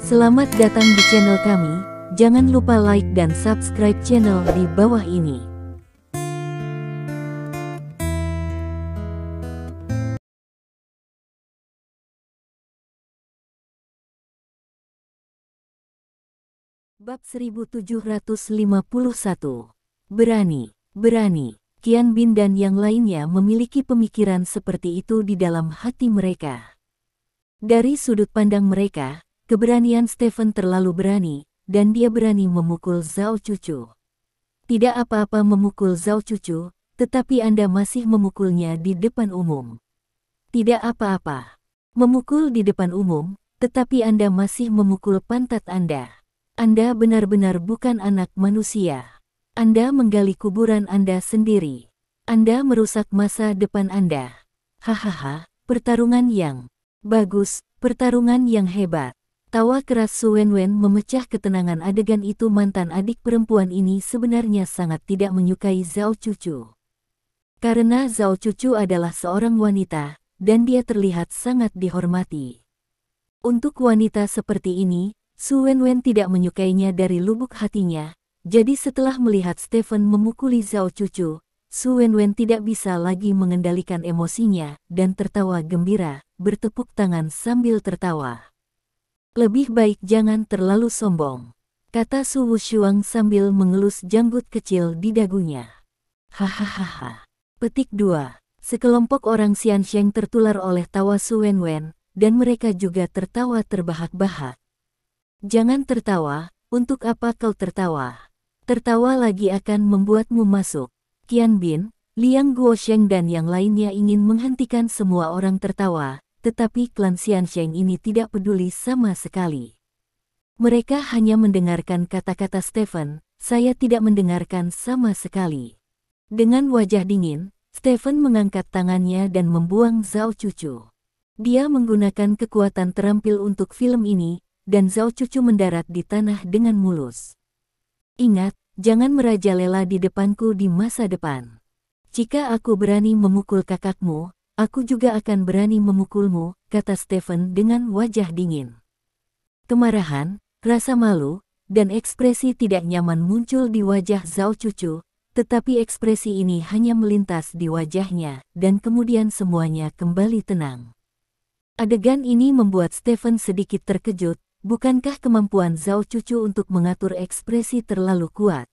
Selamat datang di channel kami, jangan lupa like dan subscribe channel di bawah ini. Bab 1751. Berani. Qian Bin dan yang lainnya memiliki pemikiran seperti itu di dalam hati mereka. Dari sudut pandang mereka, keberanian Stephen terlalu berani, dan dia berani memukul Zhao Cucu. Tidak apa-apa memukul Zhao Cucu, tetapi Anda masih memukulnya di depan umum. Tidak apa-apa. Memukul di depan umum, tetapi Anda masih memukul pantat Anda. Anda benar-benar bukan anak manusia. Anda menggali kuburan Anda sendiri. Anda merusak masa depan Anda. Hahaha, pertarungan yang bagus, pertarungan yang hebat. Tawa keras Su Wenwen memecah ketenangan adegan itu. Mantan adik perempuan ini sebenarnya sangat tidak menyukai Zhao Cucu. Karena Zhao Cucu adalah seorang wanita, dan dia terlihat sangat dihormati. Untuk wanita seperti ini, Su Wenwen tidak menyukainya dari lubuk hatinya. Jadi setelah melihat Stephen memukuli Zhao Cucu, Su Wenwen tidak bisa lagi mengendalikan emosinya dan tertawa gembira, bertepuk tangan sambil tertawa. Lebih baik jangan terlalu sombong, kata Su Wushuang sambil mengelus janggut kecil di dagunya. Hahaha. Petik 2. Sekelompok orang Xiansheng tertular oleh tawa Su Wenwen, dan mereka juga tertawa terbahak-bahak. Jangan tertawa, untuk apa kau tertawa? Tertawa lagi akan membuatmu masuk. Qian Bin, Liang Guosheng dan yang lainnya ingin menghentikan semua orang tertawa, tetapi klan Xiansheng ini tidak peduli sama sekali. Mereka hanya mendengarkan kata-kata Stephen, saya tidak mendengarkan sama sekali. Dengan wajah dingin, Stephen mengangkat tangannya dan membuang Zhao Cucu. Dia menggunakan kekuatan terampil untuk film ini, dan Zhao Cucu mendarat di tanah dengan mulus. Ingat, jangan merajalela di depanku di masa depan. Jika aku berani memukul kakakmu, aku juga akan berani memukulmu, kata Stephen dengan wajah dingin. Kemarahan, rasa malu, dan ekspresi tidak nyaman muncul di wajah Zhao Cucu, tetapi ekspresi ini hanya melintas di wajahnya, dan kemudian semuanya kembali tenang. Adegan ini membuat Stephen sedikit terkejut. Bukankah kemampuan Zhao Cucu untuk mengatur ekspresi terlalu kuat?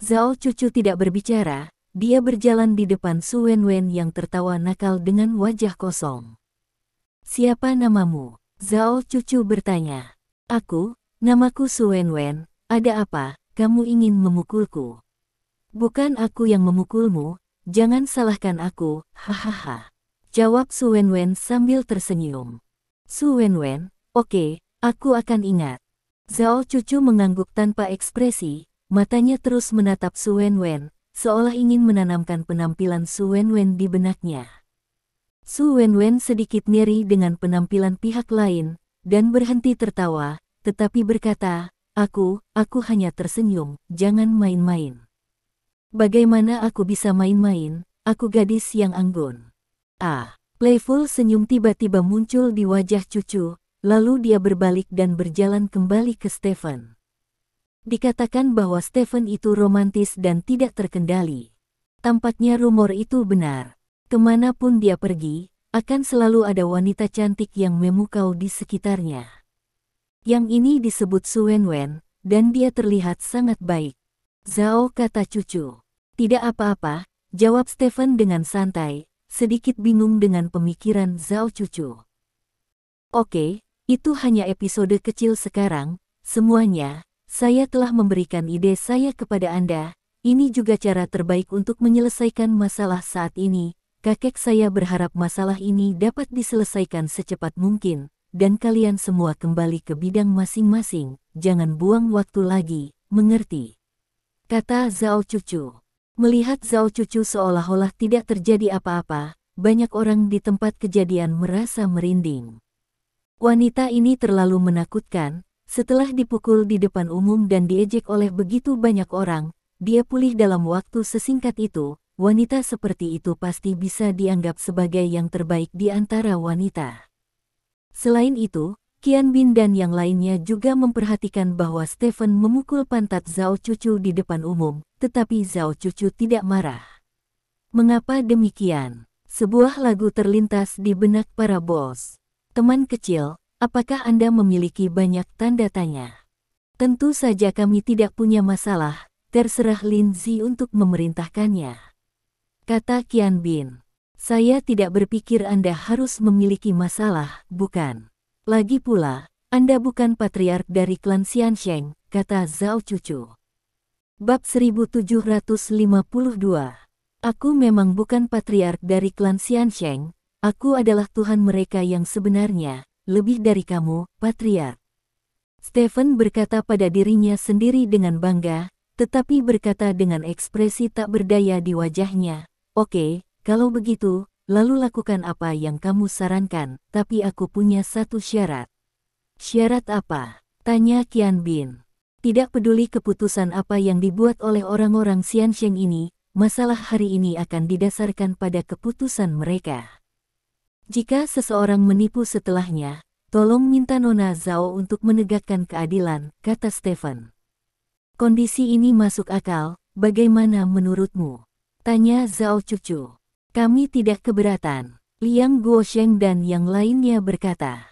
Zhao Cucu tidak berbicara, dia berjalan di depan Su Wenwen yang tertawa nakal dengan wajah kosong. Siapa namamu? Zhao Cucu bertanya. Aku, namaku Su Wenwen, ada apa, kamu ingin memukulku? Bukan aku yang memukulmu, jangan salahkan aku, hahaha. Jawab Su Wenwen sambil tersenyum. Su Wenwen, oke. Aku akan ingat. Zhao Cucu mengangguk tanpa ekspresi, matanya terus menatap Su Wenwen, seolah ingin menanamkan penampilan Su Wenwen di benaknya. Su Wenwen sedikit ngeri dengan penampilan pihak lain, dan berhenti tertawa, tetapi berkata, aku hanya tersenyum, jangan main-main. Bagaimana aku bisa main-main, aku gadis yang anggun. Playful senyum tiba-tiba muncul di wajah Cucu. Lalu dia berbalik dan berjalan kembali ke Stephen. Dikatakan bahwa Stephen itu romantis dan tidak terkendali. Tampaknya rumor itu benar. Kemanapun dia pergi, akan selalu ada wanita cantik yang memukau di sekitarnya. Yang ini disebut Su Wenwen, dan dia terlihat sangat baik. Zhao, kata Cucu. Tidak apa-apa, jawab Stephen dengan santai, sedikit bingung dengan pemikiran Zhao Cucu. Oke. Itu hanya episode kecil sekarang, semuanya, saya telah memberikan ide saya kepada Anda, ini juga cara terbaik untuk menyelesaikan masalah saat ini, kakek saya berharap masalah ini dapat diselesaikan secepat mungkin, dan kalian semua kembali ke bidang masing-masing, jangan buang waktu lagi, mengerti? Kata Zhao Cucu. Melihat Zhao Cucu seolah-olah tidak terjadi apa-apa, banyak orang di tempat kejadian merasa merinding. Wanita ini terlalu menakutkan, setelah dipukul di depan umum dan diejek oleh begitu banyak orang, dia pulih dalam waktu sesingkat itu, wanita seperti itu pasti bisa dianggap sebagai yang terbaik di antara wanita. Selain itu, Qian Bin dan yang lainnya juga memperhatikan bahwa Stephen memukul pantat Zhao Cucu di depan umum, tetapi Zhao Cucu tidak marah. Mengapa demikian? Sebuah lagu terlintas di benak para bos. Teman kecil, apakah Anda memiliki banyak tanda tanya? Tentu saja kami tidak punya masalah, terserah Lin Zi untuk memerintahkannya. Kata Qian Bin. Saya tidak berpikir Anda harus memiliki masalah, bukan? Lagi pula, Anda bukan patriark dari klan Xiansheng, kata Zhao Cucu. Bab 1752. Aku memang bukan patriark dari klan Xiansheng, aku adalah Tuhan mereka yang sebenarnya, lebih dari kamu, patriark. Stephen berkata pada dirinya sendiri dengan bangga, tetapi berkata dengan ekspresi tak berdaya di wajahnya, "Oke, kalau begitu, lalu lakukan apa yang kamu sarankan, tapi aku punya satu syarat." "Syarat apa?" tanya Qian Bin. Tidak peduli keputusan apa yang dibuat oleh orang-orang Xiansheng ini, masalah hari ini akan didasarkan pada keputusan mereka. Jika seseorang menipu setelahnya, tolong minta Nona Zhao untuk menegakkan keadilan, kata Stephen. Kondisi ini masuk akal, bagaimana menurutmu? Tanya Zhao Cucu. Kami tidak keberatan. Liang Guosheng dan yang lainnya berkata.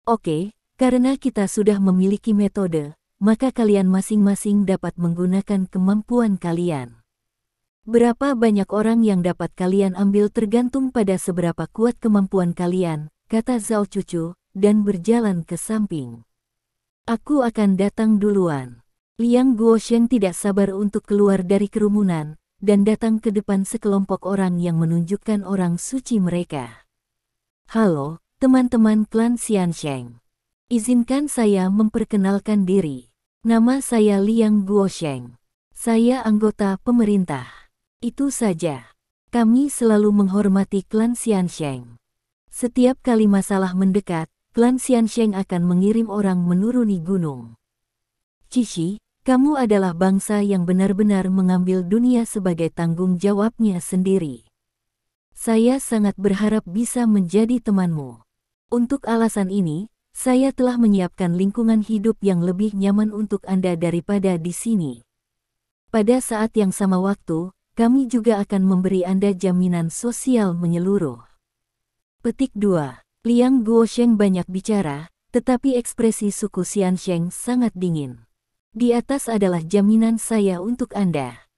Oke, karena kita sudah memiliki metode, maka kalian masing-masing dapat menggunakan kemampuan kalian. Berapa banyak orang yang dapat kalian ambil tergantung pada seberapa kuat kemampuan kalian, kata Zhao Cucu, dan berjalan ke samping. Aku akan datang duluan. Liang Guosheng tidak sabar untuk keluar dari kerumunan, dan datang ke depan sekelompok orang yang menunjukkan orang suci mereka. Halo, teman-teman klan Xiansheng. Izinkan saya memperkenalkan diri. Nama saya Liang Guosheng. Saya anggota pemerintah. Itu saja. Kami selalu menghormati klan Xiansheng. Setiap kali masalah mendekat, klan Xiansheng akan mengirim orang menuruni gunung. Cici, kamu adalah bangsa yang benar-benar mengambil dunia sebagai tanggung jawabnya sendiri. Saya sangat berharap bisa menjadi temanmu. Untuk alasan ini, saya telah menyiapkan lingkungan hidup yang lebih nyaman untuk Anda daripada di sini. Pada saat yang sama waktu, kami juga akan memberi Anda jaminan sosial menyeluruh. Petik 2. Liang Guosheng banyak bicara, tetapi ekspresi suku Xiansheng sangat dingin. Di atas adalah jaminan saya untuk Anda.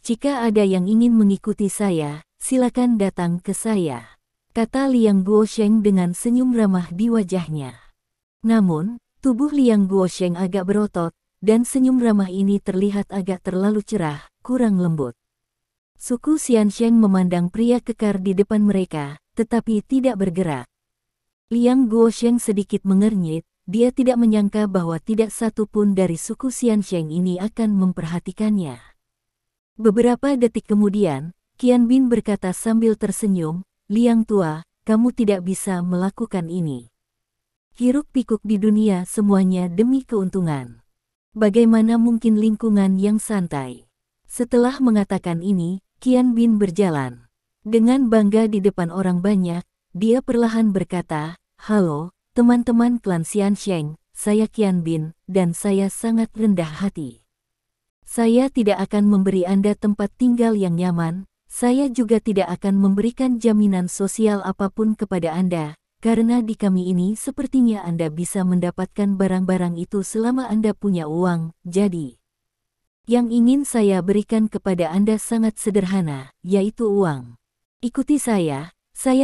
Jika ada yang ingin mengikuti saya, silakan datang ke saya, kata Liang Guosheng dengan senyum ramah di wajahnya. Namun, tubuh Liang Guosheng agak berotot, dan senyum ramah ini terlihat agak terlalu cerah, kurang lembut. Suku Xiansheng memandang pria kekar di depan mereka, tetapi tidak bergerak. Liang Guosheng sedikit mengernyit, dia tidak menyangka bahwa tidak satu pun dari suku Xiansheng ini akan memperhatikannya. Beberapa detik kemudian, Qian Bin berkata sambil tersenyum, "Liang tua, kamu tidak bisa melakukan ini. Hiruk-pikuk di dunia semuanya demi keuntungan. Bagaimana mungkin lingkungan yang santai?" Setelah mengatakan ini, Qian Bin berjalan. Dengan bangga di depan orang banyak, dia perlahan berkata, "Halo, teman-teman klan Xiansheng, saya Qian Bin, dan saya sangat rendah hati. Saya tidak akan memberi Anda tempat tinggal yang nyaman, saya juga tidak akan memberikan jaminan sosial apapun kepada Anda, karena di kami ini sepertinya Anda bisa mendapatkan barang-barang itu selama Anda punya uang, jadi yang ingin saya berikan kepada Anda sangat sederhana, yaitu uang. Ikuti saya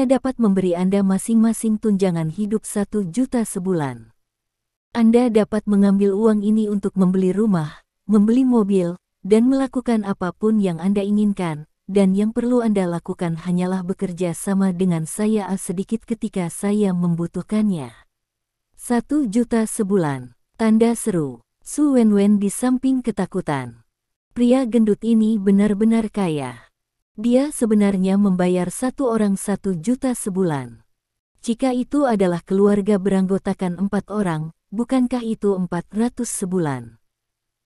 dapat memberi Anda masing-masing tunjangan hidup 1 juta sebulan. Anda dapat mengambil uang ini untuk membeli rumah, membeli mobil, dan melakukan apapun yang Anda inginkan, dan yang perlu Anda lakukan hanyalah bekerja sama dengan saya sedikit ketika saya membutuhkannya. 1 juta sebulan, tanda seru. Su Wenwen di samping ketakutan. Pria gendut ini benar-benar kaya. Dia sebenarnya membayar satu orang 1 juta sebulan. Jika itu adalah keluarga beranggotakan 4 orang, bukankah itu 400 sebulan?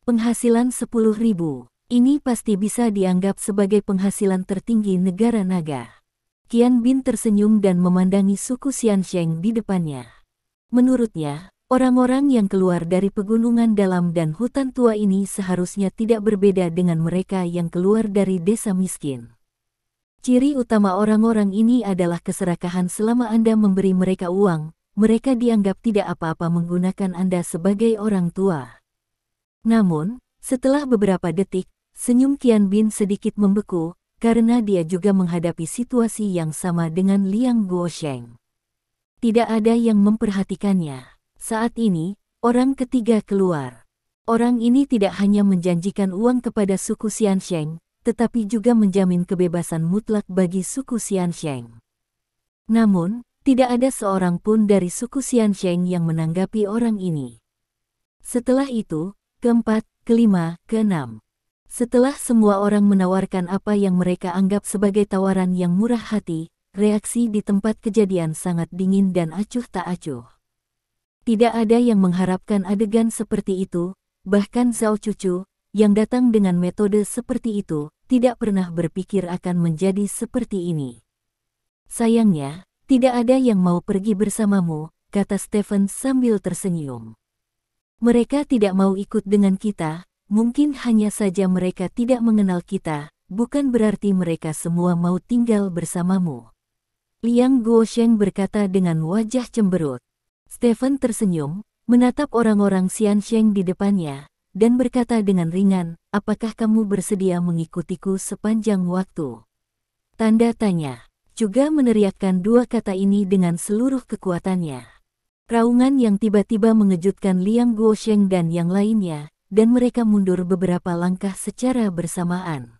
Penghasilan 10.000, ini pasti bisa dianggap sebagai penghasilan tertinggi negara naga. Qian Bin tersenyum dan memandangi suku Xiansheng di depannya. Menurutnya, Orang-orang yang keluar dari pegunungan dalam dan hutan tua ini seharusnya tidak berbeda dengan mereka yang keluar dari desa miskin. Ciri utama orang-orang ini adalah keserakahan selama Anda memberi mereka uang, mereka dianggap tidak apa-apa menggunakan Anda sebagai orang tua. Namun, setelah beberapa detik, senyum Qian Bin sedikit membeku, karena dia juga menghadapi situasi yang sama dengan Liang Guosheng. Tidak ada yang memperhatikannya. Saat ini, orang ketiga keluar. Orang ini tidak hanya menjanjikan uang kepada suku Xiansheng, tetapi juga menjamin kebebasan mutlak bagi suku Xiansheng. Namun, tidak ada seorang pun dari suku Xiansheng yang menanggapi orang ini. Setelah itu, keempat, kelima, keenam. Setelah semua orang menawarkan apa yang mereka anggap sebagai tawaran yang murah hati, reaksi di tempat kejadian sangat dingin dan acuh tak acuh. Tidak ada yang mengharapkan adegan seperti itu, bahkan Zhao Cucu, yang datang dengan metode seperti itu, tidak pernah berpikir akan menjadi seperti ini. Sayangnya, tidak ada yang mau pergi bersamamu, kata Stephen sambil tersenyum. Mereka tidak mau ikut dengan kita, mungkin hanya saja mereka tidak mengenal kita, bukan berarti mereka semua mau tinggal bersamamu. Liang Guosheng berkata dengan wajah cemberut. Stephen tersenyum, menatap orang-orang Xiansheng di depannya, dan berkata dengan ringan, apakah kamu bersedia mengikutiku sepanjang waktu? Tanda tanya, juga meneriakkan dua kata ini dengan seluruh kekuatannya. Raungan yang tiba-tiba mengejutkan Liang Guosheng dan yang lainnya, dan mereka mundur beberapa langkah secara bersamaan.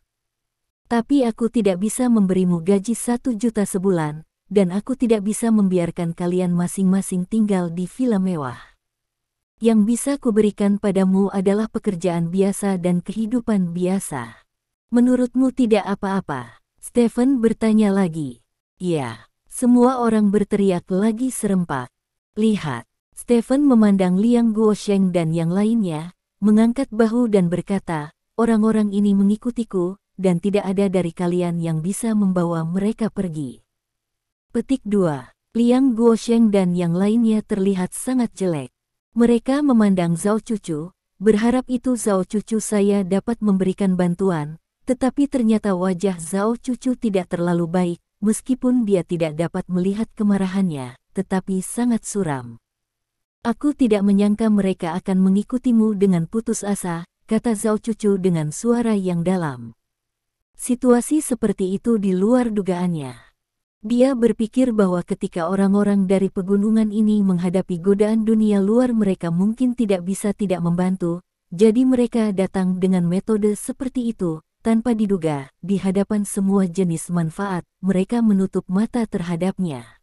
Tapi aku tidak bisa memberimu gaji 1 juta sebulan, dan aku tidak bisa membiarkan kalian masing-masing tinggal di villa mewah. Yang bisa kuberikan padamu adalah pekerjaan biasa dan kehidupan biasa. Menurutmu tidak apa-apa? Stephen bertanya lagi. Ya, semua orang berteriak lagi serempak. Lihat, Stephen memandang Liang Guosheng dan yang lainnya, mengangkat bahu dan berkata, orang-orang ini mengikutiku, dan tidak ada dari kalian yang bisa membawa mereka pergi. Petik 2. Liang Guosheng dan yang lainnya terlihat sangat jelek. Mereka memandang Zhao Cucu, berharap itu Zhao Cucu saya dapat memberikan bantuan, tetapi ternyata wajah Zhao Cucu tidak terlalu baik, meskipun dia tidak dapat melihat kemarahannya, tetapi sangat suram. Aku tidak menyangka mereka akan mengikutimu dengan putus asa, kata Zhao Cucu dengan suara yang dalam. Situasi seperti itu di luar dugaannya. Dia berpikir bahwa ketika orang-orang dari pegunungan ini menghadapi godaan dunia luar mereka mungkin tidak bisa tidak membantu, jadi mereka datang dengan metode seperti itu, tanpa diduga, di hadapan semua jenis manfaat, mereka menutup mata terhadapnya.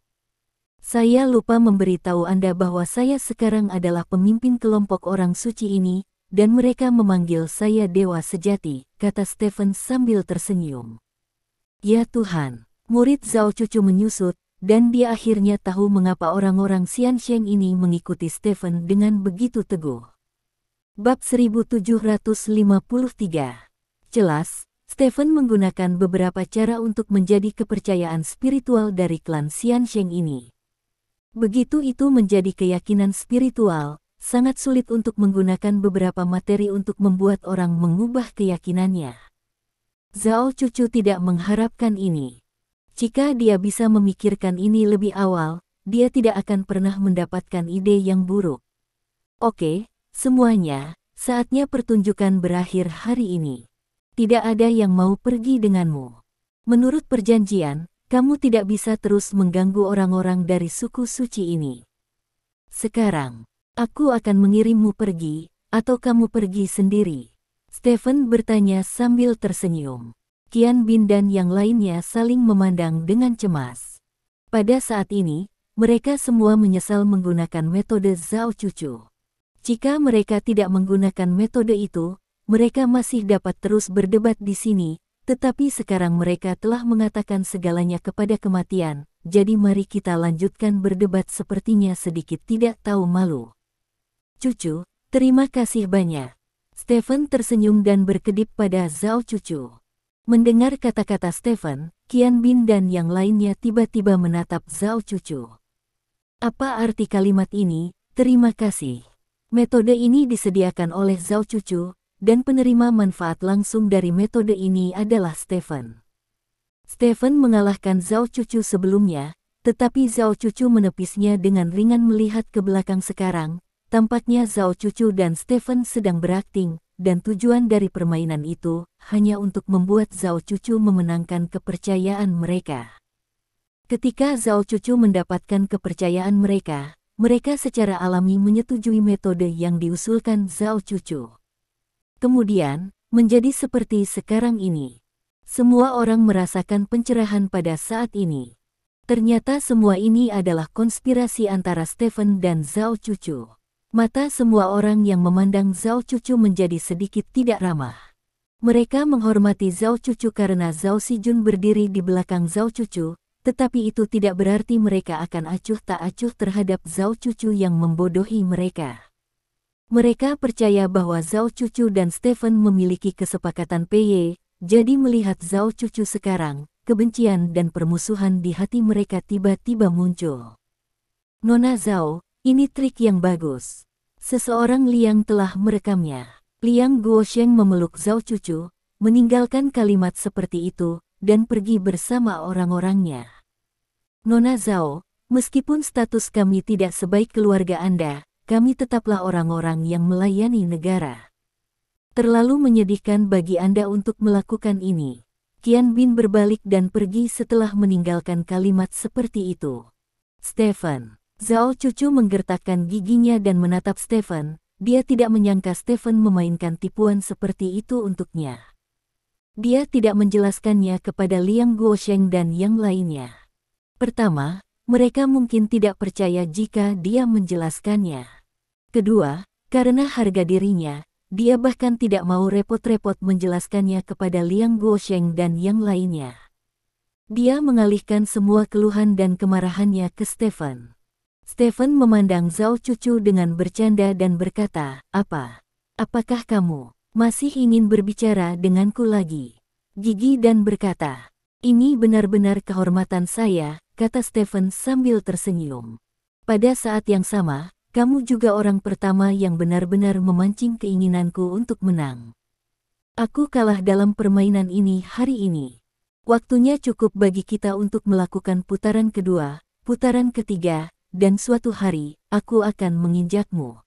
Saya lupa memberitahu Anda bahwa saya sekarang adalah pemimpin kelompok orang suci ini, dan mereka memanggil saya Dewa Sejati, kata Stephen sambil tersenyum. Ya Tuhan! Murid Zhao Cucu menyusut, dan dia akhirnya tahu mengapa orang-orang Xiansheng ini mengikuti Stephen dengan begitu teguh. Bab 1753. Jelas, Stephen menggunakan beberapa cara untuk menjadi kepercayaan spiritual dari klan Xiansheng ini. Begitu itu menjadi keyakinan spiritual, sangat sulit untuk menggunakan beberapa materi untuk membuat orang mengubah keyakinannya. Zhao Cucu tidak mengharapkan ini. Jika dia bisa memikirkan ini lebih awal, dia tidak akan pernah mendapatkan ide yang buruk. Oke, semuanya, saatnya pertunjukan berakhir hari ini. Tidak ada yang mau pergi denganmu. Menurut perjanjian, kamu tidak bisa terus mengganggu orang-orang dari suku suci ini. Sekarang, aku akan mengirimmu pergi, atau kamu pergi sendiri. Stephen bertanya sambil tersenyum. Qian Bin dan yang lainnya saling memandang dengan cemas. Pada saat ini, mereka semua menyesal menggunakan metode Zhao Cucu. Jika mereka tidak menggunakan metode itu, mereka masih dapat terus berdebat di sini, tetapi sekarang mereka telah mengatakan segalanya kepada kematian, jadi mari kita lanjutkan berdebat sepertinya sedikit tidak tahu malu. Cucu, terima kasih banyak. Stephen tersenyum dan berkedip pada Zhao Cucu. Mendengar kata-kata Stephen, Qian Bin dan yang lainnya tiba-tiba menatap Zhao Cucu. Apa arti kalimat ini? Terima kasih. Metode ini disediakan oleh Zhao Cucu, dan penerima manfaat langsung dari metode ini adalah Stephen. Stephen mengalahkan Zhao Cucu sebelumnya, tetapi Zhao Cucu menepisnya dengan ringan. Melihat ke belakang sekarang, tampaknya Zhao Cucu dan Stephen sedang berakting, dan tujuan dari permainan itu hanya untuk membuat Zhao Cucu memenangkan kepercayaan mereka. Ketika Zhao Cucu mendapatkan kepercayaan mereka secara alami menyetujui metode yang diusulkan Zhao Cucu. Kemudian, menjadi seperti sekarang ini. Semua orang merasakan pencerahan pada saat ini. Ternyata semua ini adalah konspirasi antara Stephen dan Zhao Cucu. Mata semua orang yang memandang Zhao Cucu menjadi sedikit tidak ramah. Mereka menghormati Zhao Cucu karena Zhao Sijun berdiri di belakang Zhao Cucu, tetapi itu tidak berarti mereka akan acuh tak acuh terhadap Zhao Cucu yang membodohi mereka. Mereka percaya bahwa Zhao Cucu dan Stephen memiliki kesepakatan PY, jadi melihat Zhao Cucu sekarang, kebencian dan permusuhan di hati mereka tiba-tiba muncul. Nona Zhao, ini trik yang bagus. Seseorang Liang telah merekamnya. Liang Guosheng memeluk Zhao Cucu, meninggalkan kalimat seperti itu, dan pergi bersama orang-orangnya. Nona Zhao, meskipun status kami tidak sebaik keluarga Anda, kami tetaplah orang-orang yang melayani negara. Terlalu menyedihkan bagi Anda untuk melakukan ini. Qian Bin berbalik dan pergi setelah meninggalkan kalimat seperti itu. Stephen. Zhao Cucu menggertakkan giginya dan menatap Stephen. Dia tidak menyangka Stephen memainkan tipuan seperti itu untuknya. Dia tidak menjelaskannya kepada Liang Guosheng dan yang lainnya. Pertama, mereka mungkin tidak percaya jika dia menjelaskannya. Kedua, karena harga dirinya, dia bahkan tidak mau repot-repot menjelaskannya kepada Liang Guosheng dan yang lainnya. Dia mengalihkan semua keluhan dan kemarahannya ke Stephen. Stephen memandang Zhao Cucu dengan bercanda dan berkata, Apakah kamu masih ingin berbicara denganku lagi? Gigi dan berkata, ini benar-benar kehormatan saya, kata Stephen sambil tersenyum. Pada saat yang sama, kamu juga orang pertama yang benar-benar memancing keinginanku untuk menang. Aku kalah dalam permainan ini hari ini. Waktunya cukup bagi kita untuk melakukan putaran kedua, putaran ketiga, dan suatu hari, aku akan menginjakmu.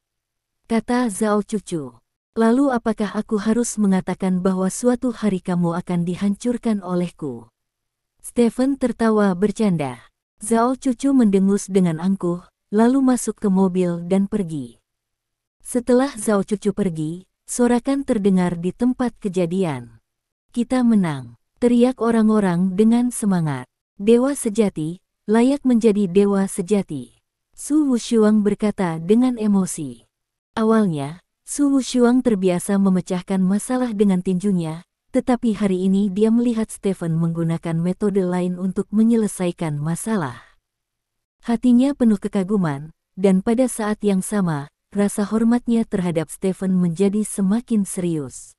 Kata Zhao Cucu. Lalu apakah aku harus mengatakan bahwa suatu hari kamu akan dihancurkan olehku? Stephen tertawa bercanda. Zhao Cucu mendengus dengan angkuh, lalu masuk ke mobil dan pergi. Setelah Zhao Cucu pergi, sorakan terdengar di tempat kejadian. Kita menang, teriak orang-orang dengan semangat. Dewa sejati, layak menjadi dewa sejati. Su Wushuang berkata dengan emosi. Awalnya, Su Wushuang terbiasa memecahkan masalah dengan tinjunya, tetapi hari ini dia melihat Stephen menggunakan metode lain untuk menyelesaikan masalah. Hatinya penuh kekaguman, dan pada saat yang sama, rasa hormatnya terhadap Stephen menjadi semakin serius.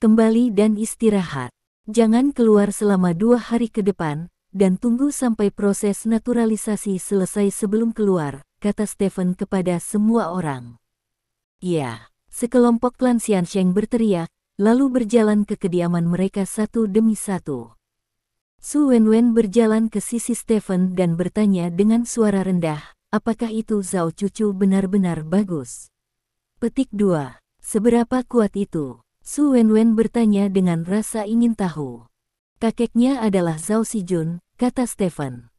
Kembali dan istirahat. Jangan keluar selama 2 hari ke depan, dan tunggu sampai proses naturalisasi selesai sebelum keluar, kata Stephen kepada semua orang. Ya, sekelompok klan Xiansheng berteriak, lalu berjalan ke kediaman mereka satu demi satu. Su Wenwen berjalan ke sisi Stephen dan bertanya dengan suara rendah, apakah itu Zhao Cucu benar-benar bagus? Petik 2. Seberapa kuat itu? Su Wenwen bertanya dengan rasa ingin tahu. Kakeknya adalah Zhao Sijun, kata Stephen.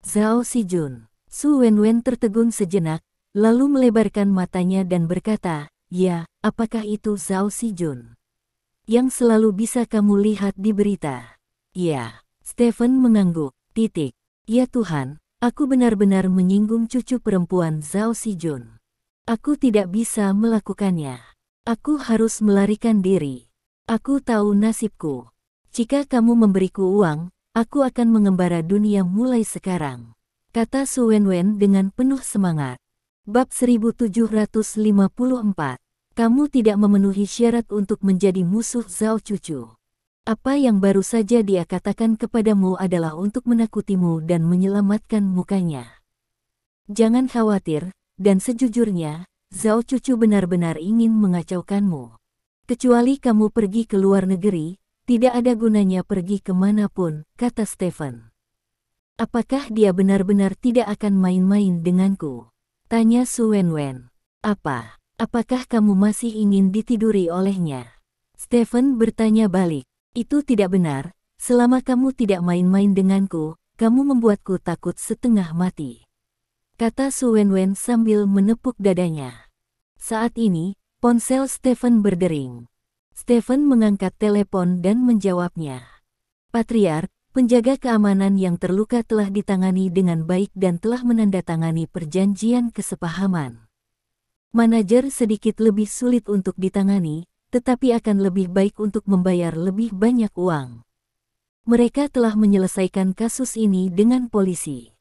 Zhao Sijun. Su Wenwen tertegun sejenak, lalu melebarkan matanya dan berkata, ya, apakah itu Zhao Sijun? Yang selalu bisa kamu lihat di berita. Ya. Stephen mengangguk. Ya Tuhan, aku benar-benar menyinggung cucu perempuan Zhao Sijun. Aku tidak bisa melakukannya. Aku harus melarikan diri. Aku tahu nasibku. Jika kamu memberiku uang, aku akan mengembara dunia mulai sekarang. Kata Su Wenwen dengan penuh semangat. Bab 1754. Kamu tidak memenuhi syarat untuk menjadi musuh Zhao Cucu. Apa yang baru saja dia katakan kepadamu adalah untuk menakutimu dan menyelamatkan mukanya. Jangan khawatir, dan sejujurnya, Zhao Cucu benar-benar ingin mengacaukanmu. Kecuali kamu pergi ke luar negeri, tidak ada gunanya pergi kemanapun, kata Stephen. Apakah dia benar-benar tidak akan main-main denganku? Tanya Su Wenwen. Apakah kamu masih ingin ditiduri olehnya? Stephen bertanya balik. Itu tidak benar, selama kamu tidak main-main denganku, kamu membuatku takut setengah mati. Kata Su Wenwen sambil menepuk dadanya. Saat ini, ponsel Stephen berdering. Stephen mengangkat telepon dan menjawabnya. Patriark, penjaga keamanan yang terluka telah ditangani dengan baik dan telah menandatangani perjanjian kesepahaman. Manajer sedikit lebih sulit untuk ditangani, tetapi akan lebih baik untuk membayar lebih banyak uang. Mereka telah menyelesaikan kasus ini dengan polisi.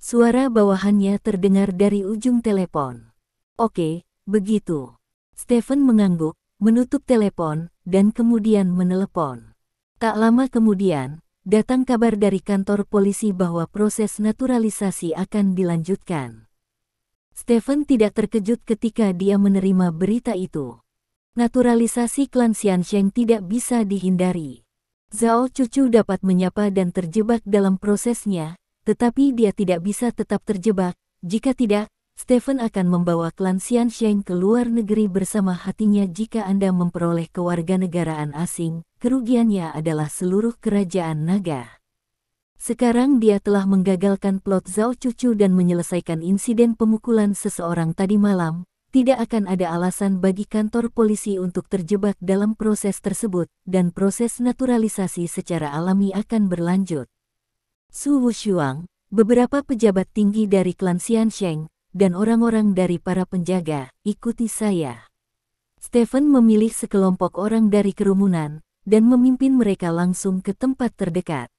Suara bawahannya terdengar dari ujung telepon. Oke, begitu. Stephen mengangguk, menutup telepon, dan kemudian menelepon. Tak lama kemudian, datang kabar dari kantor polisi bahwa proses naturalisasi akan dilanjutkan. Stephen tidak terkejut ketika dia menerima berita itu. Naturalisasi klan Xiansheng tidak bisa dihindari. Zhao Cucu dapat menyapa dan terjebak dalam prosesnya, tetapi dia tidak bisa tetap terjebak. Jika tidak, Stephen akan membawa klan Xiansheng ke luar negeri bersama hatinya. Jika Anda memperoleh kewarganegaraan asing, kerugiannya adalah seluruh kerajaan naga. Sekarang dia telah menggagalkan plot Zhao Cucu dan menyelesaikan insiden pemukulan seseorang tadi malam. Tidak akan ada alasan bagi kantor polisi untuk terjebak dalam proses tersebut, dan proses naturalisasi secara alami akan berlanjut. Su Wushuang, beberapa pejabat tinggi dari klan Xiansheng, dan orang-orang dari para penjaga, ikuti saya. Stephen memilih sekelompok orang dari kerumunan, dan memimpin mereka langsung ke tempat terdekat.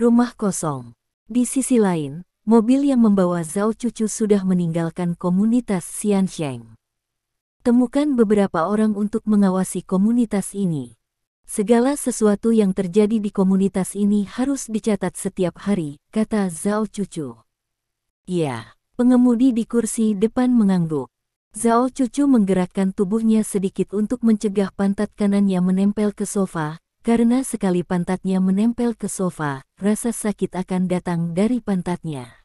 Rumah kosong. Di sisi lain, mobil yang membawa Zhao Cucu sudah meninggalkan komunitas Xiansheng. Temukan beberapa orang untuk mengawasi komunitas ini. Segala sesuatu yang terjadi di komunitas ini harus dicatat setiap hari, kata Zhao Cucu. Ya, pengemudi di kursi depan mengangguk. Zhao Cucu menggerakkan tubuhnya sedikit untuk mencegah pantat kanannya menempel ke sofa, karena sekali pantatnya menempel ke sofa, rasa sakit akan datang dari pantatnya.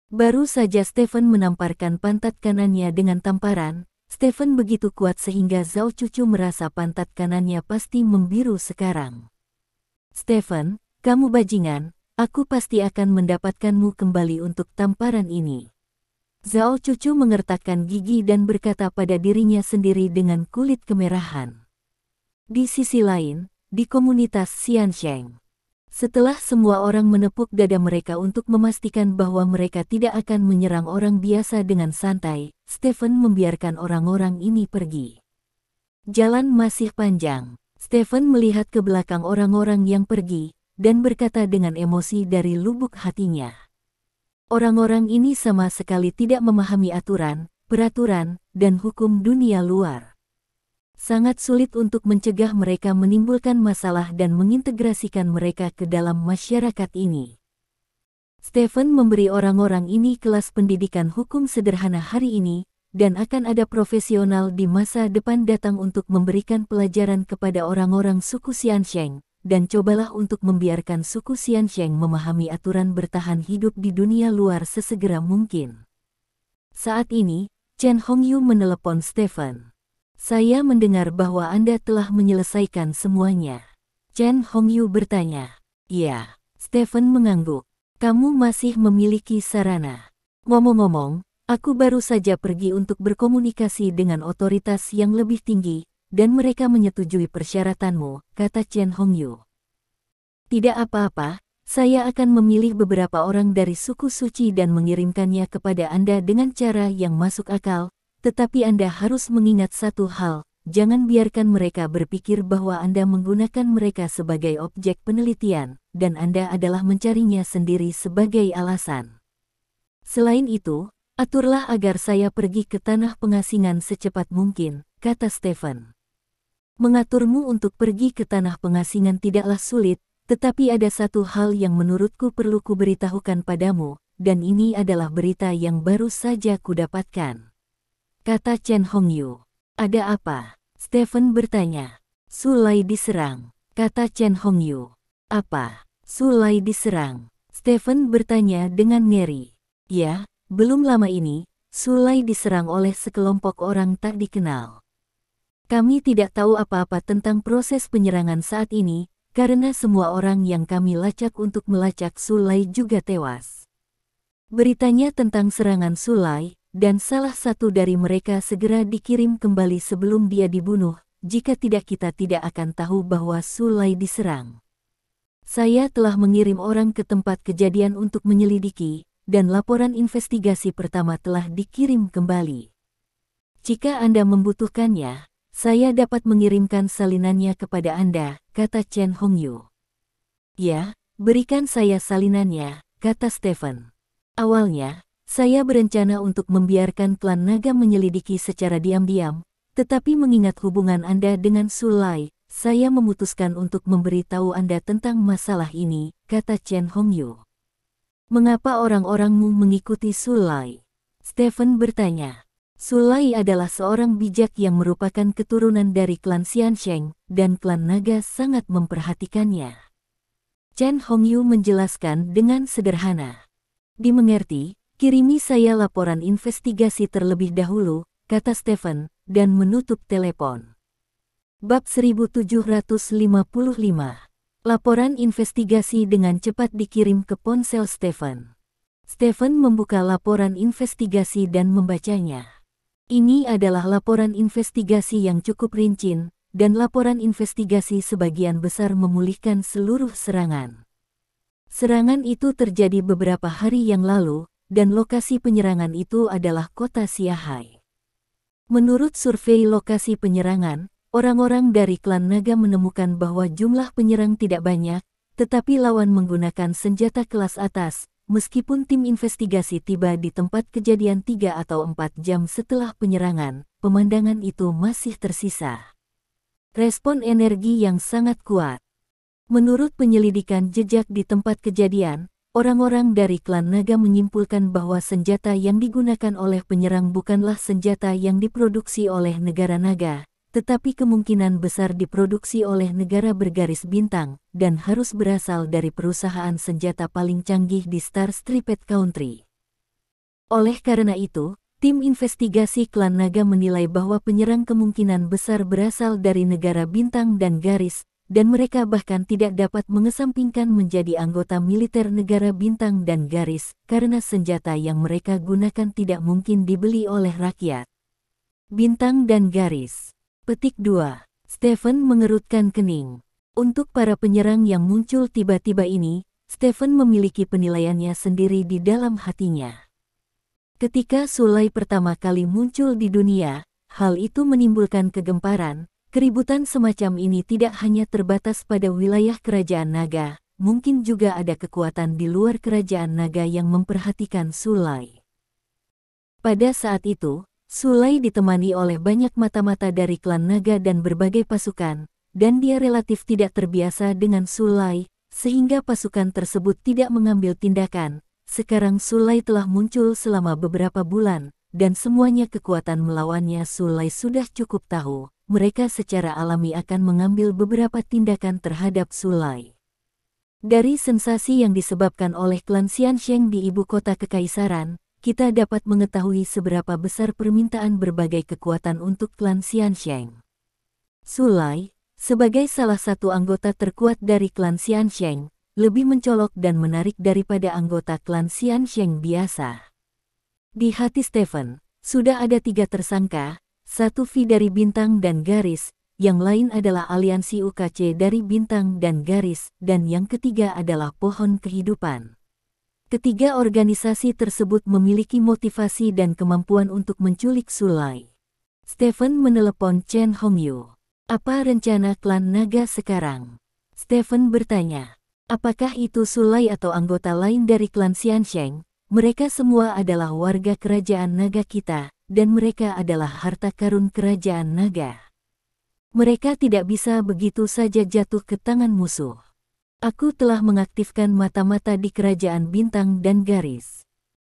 Baru saja Stephen menamparkan pantat kanannya dengan tamparan, Stephen begitu kuat sehingga Zhao Cucu merasa pantat kanannya pasti membiru sekarang. Stephen, kamu bajingan, aku pasti akan mendapatkanmu kembali untuk tamparan ini. Zhao Cucu mengertakkan gigi dan berkata pada dirinya sendiri dengan kulit kemerahan. Di sisi lain, di komunitas Xiansheng. Setelah semua orang menepuk dada mereka untuk memastikan bahwa mereka tidak akan menyerang orang biasa dengan santai, Stephen membiarkan orang-orang ini pergi. Jalan masih panjang. Stephen melihat ke belakang orang-orang yang pergi, dan berkata dengan emosi dari lubuk hatinya. Orang-orang ini sama sekali tidak memahami aturan, peraturan, dan hukum dunia luar. Sangat sulit untuk mencegah mereka menimbulkan masalah dan mengintegrasikan mereka ke dalam masyarakat ini. Stephen memberi orang-orang ini kelas pendidikan hukum sederhana hari ini, dan akan ada profesional di masa depan datang untuk memberikan pelajaran kepada orang-orang suku Xiansheng, dan cobalah untuk membiarkan suku Xiansheng memahami aturan bertahan hidup di dunia luar sesegera mungkin. Saat ini, Chen Hongyu menelepon Stephen. Saya mendengar bahwa Anda telah menyelesaikan semuanya. Chen Hongyu bertanya. Ya, Stephen mengangguk. Kamu masih memiliki sarana. Ngomong-ngomong, aku baru saja pergi untuk berkomunikasi dengan otoritas yang lebih tinggi, dan mereka menyetujui persyaratanmu, kata Chen Hongyu. Tidak apa-apa, saya akan memilih beberapa orang dari suku suci dan mengirimkannya kepada Anda dengan cara yang masuk akal. Tetapi Anda harus mengingat satu hal, jangan biarkan mereka berpikir bahwa Anda menggunakan mereka sebagai objek penelitian, dan Anda adalah mencarinya sendiri sebagai alasan. Selain itu, aturlah agar saya pergi ke tanah pengasingan secepat mungkin, kata Stephen. Mengaturmu untuk pergi ke tanah pengasingan tidaklah sulit, tetapi ada satu hal yang menurutku perlu kuberitahukan padamu, dan ini adalah berita yang baru saja kudapatkan," kata Chen Hongyu. "Ada apa?" Stephen bertanya. "Sulai diserang," kata Chen Hongyu. "Apa? Sulai diserang?" Stephen bertanya dengan ngeri. "Ya, belum lama ini, Sulai diserang oleh sekelompok orang tak dikenal. Kami tidak tahu apa-apa tentang proses penyerangan saat ini, karena semua orang yang kami lacak untuk melacak Sulai juga tewas. Beritanya tentang serangan Sulai, dan salah satu dari mereka segera dikirim kembali sebelum dia dibunuh, jika tidak kita tidak akan tahu bahwa Sulai diserang. Saya telah mengirim orang ke tempat kejadian untuk menyelidiki, dan laporan investigasi pertama telah dikirim kembali. Jika Anda membutuhkannya, saya dapat mengirimkan salinannya kepada Anda," kata Chen Hongyu. "Ya, berikan saya salinannya," kata Stephen. "Awalnya, saya berencana untuk membiarkan klan naga menyelidiki secara diam-diam, tetapi mengingat hubungan Anda dengan Sulai, saya memutuskan untuk memberitahu Anda tentang masalah ini," kata Chen Hongyu. "Mengapa orang-orangmu mengikuti Sulai?" Stephen bertanya. Sulai adalah seorang bijak yang merupakan keturunan dari klan Xiansheng, dan klan naga sangat memperhatikannya. Chen Hongyu menjelaskan dengan sederhana. "Dimengerti, kirimi saya laporan investigasi terlebih dahulu," kata Stephen, dan menutup telepon. Bab 1755. Laporan investigasi dengan cepat dikirim ke ponsel Stephen. Stephen membuka laporan investigasi dan membacanya. Ini adalah laporan investigasi yang cukup rinci, dan laporan investigasi sebagian besar memulihkan seluruh serangan. Serangan itu terjadi beberapa hari yang lalu, dan lokasi penyerangan itu adalah kota Xiahai. Menurut survei lokasi penyerangan, orang-orang dari klan naga menemukan bahwa jumlah penyerang tidak banyak, tetapi lawan menggunakan senjata kelas atas, meskipun tim investigasi tiba di tempat kejadian 3 atau 4 jam setelah penyerangan, pemandangan itu masih tersisa respon energi yang sangat kuat. Menurut penyelidikan jejak di tempat kejadian, orang-orang dari klan naga menyimpulkan bahwa senjata yang digunakan oleh penyerang bukanlah senjata yang diproduksi oleh negara naga, tetapi kemungkinan besar diproduksi oleh negara bergaris bintang, dan harus berasal dari perusahaan senjata paling canggih di Star Striped Country. Oleh karena itu, tim investigasi klan naga menilai bahwa penyerang kemungkinan besar berasal dari negara bintang dan garis, dan mereka bahkan tidak dapat mengesampingkan menjadi anggota militer negara bintang dan garis, karena senjata yang mereka gunakan tidak mungkin dibeli oleh rakyat. Bintang dan garis. Petik 2. Stephen mengerutkan kening. Untuk para penyerang yang muncul tiba-tiba ini, Stephen memiliki penilaiannya sendiri di dalam hatinya. Ketika Sulai pertama kali muncul di dunia, hal itu menimbulkan kegemparan. Keributan semacam ini tidak hanya terbatas pada wilayah kerajaan naga, mungkin juga ada kekuatan di luar kerajaan naga yang memperhatikan Sulai. Pada saat itu, Sulai ditemani oleh banyak mata-mata dari klan naga dan berbagai pasukan, dan dia relatif tidak terbiasa dengan Sulai, sehingga pasukan tersebut tidak mengambil tindakan. Sekarang Sulai telah muncul selama beberapa bulan, dan semuanya kekuatan melawannya Sulai sudah cukup tahu, mereka secara alami akan mengambil beberapa tindakan terhadap Sulai. Dari sensasi yang disebabkan oleh klan Xiansheng di ibu kota kekaisaran, kita dapat mengetahui seberapa besar permintaan berbagai kekuatan untuk klan Xiansheng. Sulai, sebagai salah satu anggota terkuat dari klan Xiansheng, lebih mencolok dan menarik daripada anggota klan Xiansheng biasa. Di hati Stephen, sudah ada 3 tersangka, 1 V dari bintang dan garis, yang lain adalah aliansi UKC dari bintang dan garis, dan yang ketiga adalah pohon kehidupan. Ketiga organisasi tersebut memiliki motivasi dan kemampuan untuk menculik Sulai. Stephen menelepon Chen Hongyu. "Apa rencana klan naga sekarang?" Stephen bertanya. "Apakah itu Sulai atau anggota lain dari klan Xiansheng? Mereka semua adalah warga kerajaan naga kita, dan mereka adalah harta karun kerajaan naga. Mereka tidak bisa begitu saja jatuh ke tangan musuh. Aku telah mengaktifkan mata-mata di kerajaan bintang dan garis.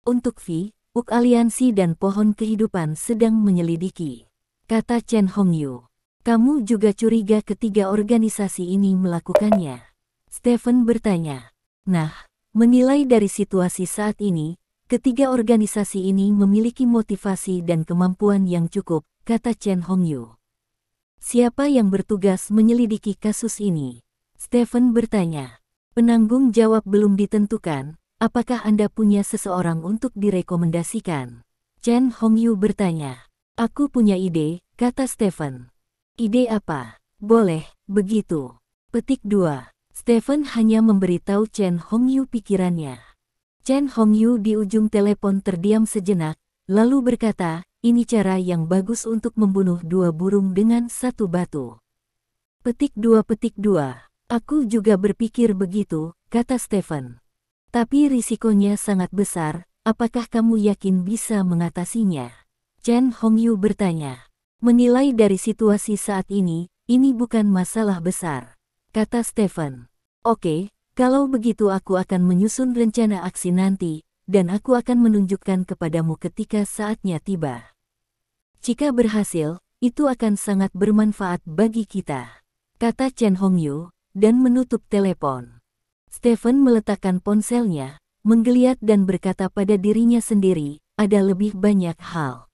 Untuk Vi, Uk Aliansi dan Pohon Kehidupan sedang menyelidiki, kata Chen Hongyu. Kamu juga curiga ketiga organisasi ini melakukannya? Stephen bertanya. Nah, menilai dari situasi saat ini, ketiga organisasi ini memiliki motivasi dan kemampuan yang cukup, kata Chen Hongyu. Siapa yang bertugas menyelidiki kasus ini? Stephen bertanya. Penanggung jawab belum ditentukan. Apakah Anda punya seseorang untuk direkomendasikan? Chen Hongyu bertanya. Aku punya ide, kata Stephen. Ide apa? Boleh, begitu. Petik 2. Stephen hanya memberitahu Chen Hongyu pikirannya. Chen Hongyu di ujung telepon terdiam sejenak, lalu berkata, ini cara yang bagus untuk membunuh dua burung dengan satu batu. Petik 2. Aku juga berpikir begitu, kata Stephen. Tapi risikonya sangat besar, apakah kamu yakin bisa mengatasinya? Chen Hongyu bertanya. Menilai dari situasi saat ini bukan masalah besar, kata Stephen. Oke, kalau begitu aku akan menyusun rencana aksi nanti, dan aku akan menunjukkan kepadamu ketika saatnya tiba. Jika berhasil, itu akan sangat bermanfaat bagi kita, kata Chen Hongyu, dan menutup telepon. Stephen meletakkan ponselnya, menggeliat dan berkata pada dirinya sendiri, ada lebih banyak hal.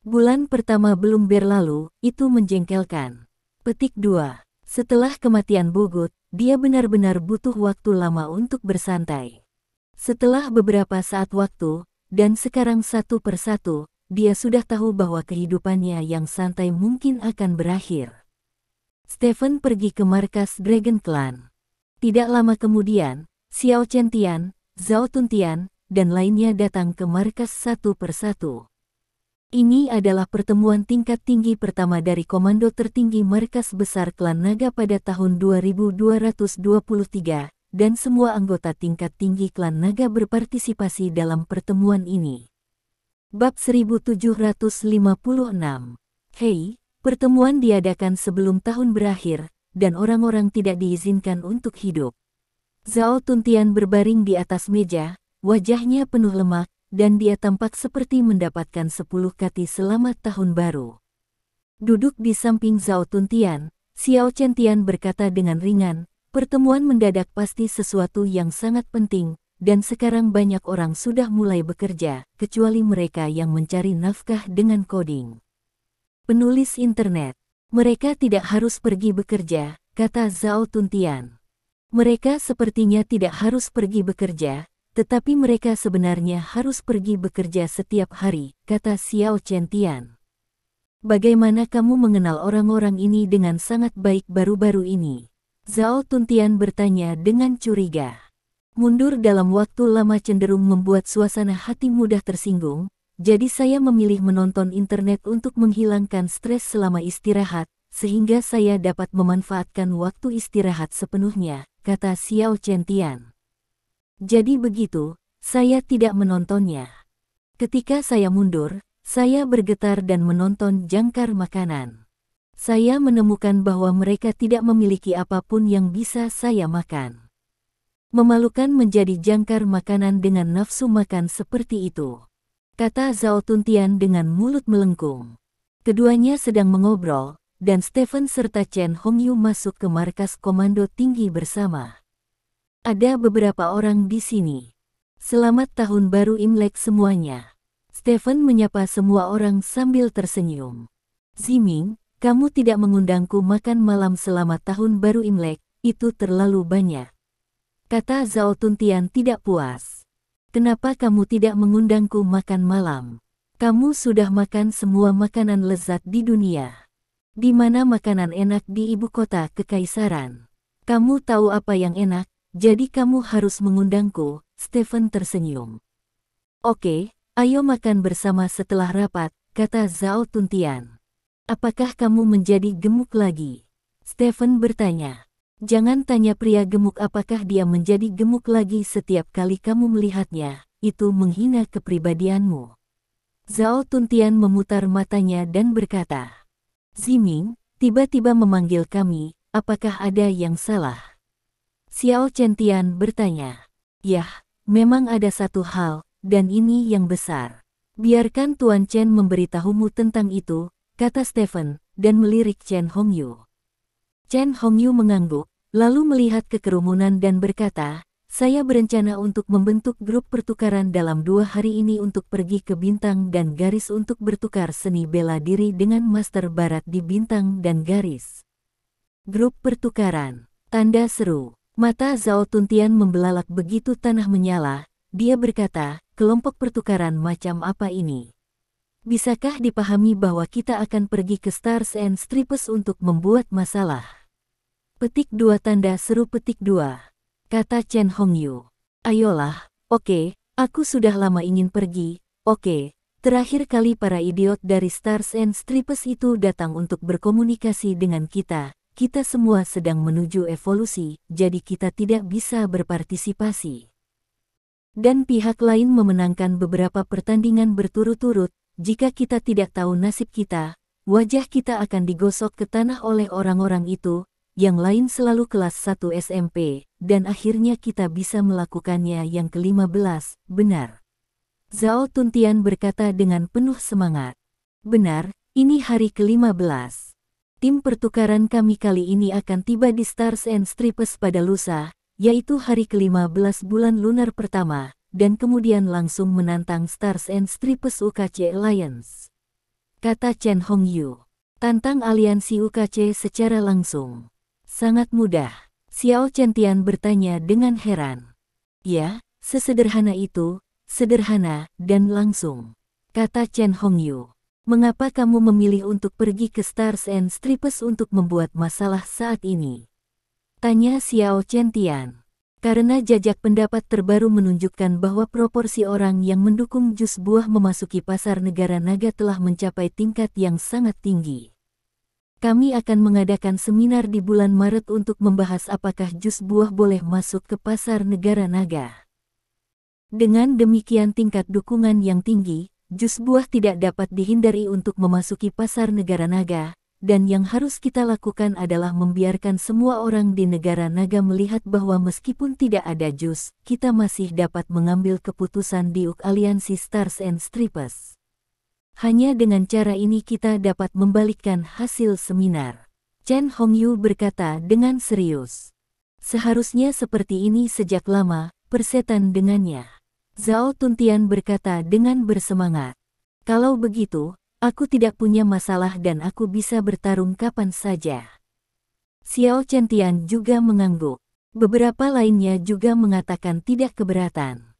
Bulan pertama belum berlalu, itu menjengkelkan. Petik 2. Setelah kematian Bogut, dia benar-benar butuh waktu lama untuk bersantai. Setelah beberapa saat waktu, dan sekarang satu persatu, dia sudah tahu bahwa kehidupannya yang santai mungkin akan berakhir. Stephen pergi ke markas Dragon Clan. Tidak lama kemudian, Xiao Chentian, Zhao Tuntian, dan lainnya datang ke markas satu persatu. Ini adalah pertemuan tingkat tinggi pertama dari Komando Tertinggi Markas Besar Klan Naga pada tahun 2223, dan semua anggota tingkat tinggi Klan Naga berpartisipasi dalam pertemuan ini. Bab 1756. Hei, pertemuan diadakan sebelum tahun berakhir, dan orang-orang tidak diizinkan untuk hidup. Zhao Tuntian berbaring di atas meja, wajahnya penuh lemak, dan dia tampak seperti mendapatkan 10 kati selamat tahun baru. Duduk di samping Zhao Tuntian, Xiao Chentian berkata dengan ringan, pertemuan mendadak pasti sesuatu yang sangat penting, dan sekarang banyak orang sudah mulai bekerja, kecuali mereka yang mencari nafkah dengan coding. Penulis internet. Mereka tidak harus pergi bekerja, kata Zhao Tuntian. Mereka sepertinya tidak harus pergi bekerja, tetapi mereka sebenarnya harus pergi bekerja setiap hari, kata Xiao Chentian. Bagaimana kamu mengenal orang-orang ini dengan sangat baik baru-baru ini? Zhao Tuntian bertanya dengan curiga. Mundur dalam waktu lama cenderung membuat suasana hati mudah tersinggung, jadi saya memilih menonton internet untuk menghilangkan stres selama istirahat, sehingga saya dapat memanfaatkan waktu istirahat sepenuhnya, kata Xiao Chentian. Jadi begitu, saya tidak menontonnya. Ketika saya mundur, saya bergetar dan menonton jangkar makanan. Saya menemukan bahwa mereka tidak memiliki apapun yang bisa saya makan. Memalukan menjadi jangkar makanan dengan nafsu makan seperti itu, kata Zhao Tuntian dengan mulut melengkung. Keduanya sedang mengobrol, dan Stephen serta Chen Hongyu masuk ke markas komando tinggi bersama. Ada beberapa orang di sini. Selamat Tahun Baru Imlek semuanya. Stephen menyapa semua orang sambil tersenyum. Ziming, kamu tidak mengundangku makan malam selamat Tahun Baru Imlek, itu terlalu banyak, kata Zhao Tuntian tidak puas. Kenapa kamu tidak mengundangku makan malam? Kamu sudah makan semua makanan lezat di dunia. Di mana makanan enak di ibu kota kekaisaran? Kamu tahu apa yang enak, jadi kamu harus mengundangku, Stephen tersenyum. Oke, ayo makan bersama setelah rapat, kata Zhao Tuntian. Apakah kamu menjadi gemuk lagi? Stephen bertanya. Jangan tanya pria gemuk apakah dia menjadi gemuk lagi setiap kali kamu melihatnya, itu menghina kepribadianmu. Zhao Tuntian memutar matanya dan berkata, Ziming, tiba-tiba memanggil kami, apakah ada yang salah? Xiao Chentian bertanya, Yah, memang ada satu hal, dan ini yang besar. Biarkan Tuan Chen memberitahumu tentang itu, kata Stephen, dan melirik Chen Hongyu. Chen Hongyu mengangguk, lalu melihat ke kerumunan dan berkata, saya berencana untuk membentuk grup pertukaran dalam 2 hari ini untuk pergi ke Bintang dan Garis untuk bertukar seni bela diri dengan Master Barat di Bintang dan Garis. Grup pertukaran. Tanda seru. Mata Zhao Tuntian membelalak begitu tanah menyala. Dia berkata, kelompok pertukaran macam apa ini? Bisakah dipahami bahwa kita akan pergi ke Stars and Stripes untuk membuat masalah? Petik 2 tanda seru petik 2. Kata Chen Hongyu. Ayolah, oke, aku sudah lama ingin pergi, oke. Terakhir kali para idiot dari Stars and Stripes itu datang untuk berkomunikasi dengan kita. Kita semua sedang menuju evolusi, jadi kita tidak bisa berpartisipasi. Dan pihak lain memenangkan beberapa pertandingan berturut-turut, jika kita tidak tahu nasib kita, wajah kita akan digosok ke tanah oleh orang-orang itu, yang lain selalu kelas 1 SMP, dan akhirnya kita bisa melakukannya yang ke-15, benar. Zhao Tuntian berkata dengan penuh semangat. Benar, ini hari ke-15. Tim pertukaran kami kali ini akan tiba di Stars and Stripes pada lusa, yaitu hari ke-15 bulan lunar pertama, dan kemudian langsung menantang Stars and Stripes UKC Alliance. Kata Chen Hongyu. Tantang aliansi UKC secara langsung. Sangat mudah. Xiao Chentian bertanya dengan heran. Ya, sesederhana itu, sederhana, dan langsung. Kata Chen Hongyu. Mengapa kamu memilih untuk pergi ke Stars and Stripes untuk membuat masalah saat ini? Tanya Xiao Chentian. Karena jajak pendapat terbaru menunjukkan bahwa proporsi orang yang mendukung jus buah memasuki pasar negara naga telah mencapai tingkat yang sangat tinggi. Kami akan mengadakan seminar di bulan Maret untuk membahas apakah jus buah boleh masuk ke pasar negara naga. Dengan demikian tingkat dukungan yang tinggi, jus buah tidak dapat dihindari untuk memasuki pasar negara naga, dan yang harus kita lakukan adalah membiarkan semua orang di negara naga melihat bahwa meskipun tidak ada jus, kita masih dapat mengambil keputusan di aliansi Stars and Stripes. Hanya dengan cara ini kita dapat membalikkan hasil seminar. Chen Hongyu berkata dengan serius. Seharusnya seperti ini sejak lama, persetan dengannya. Zhao Tuntian berkata dengan bersemangat. Kalau begitu, aku tidak punya masalah dan aku bisa bertarung kapan saja. Xiao Chentian juga mengangguk. Beberapa lainnya juga mengatakan tidak keberatan.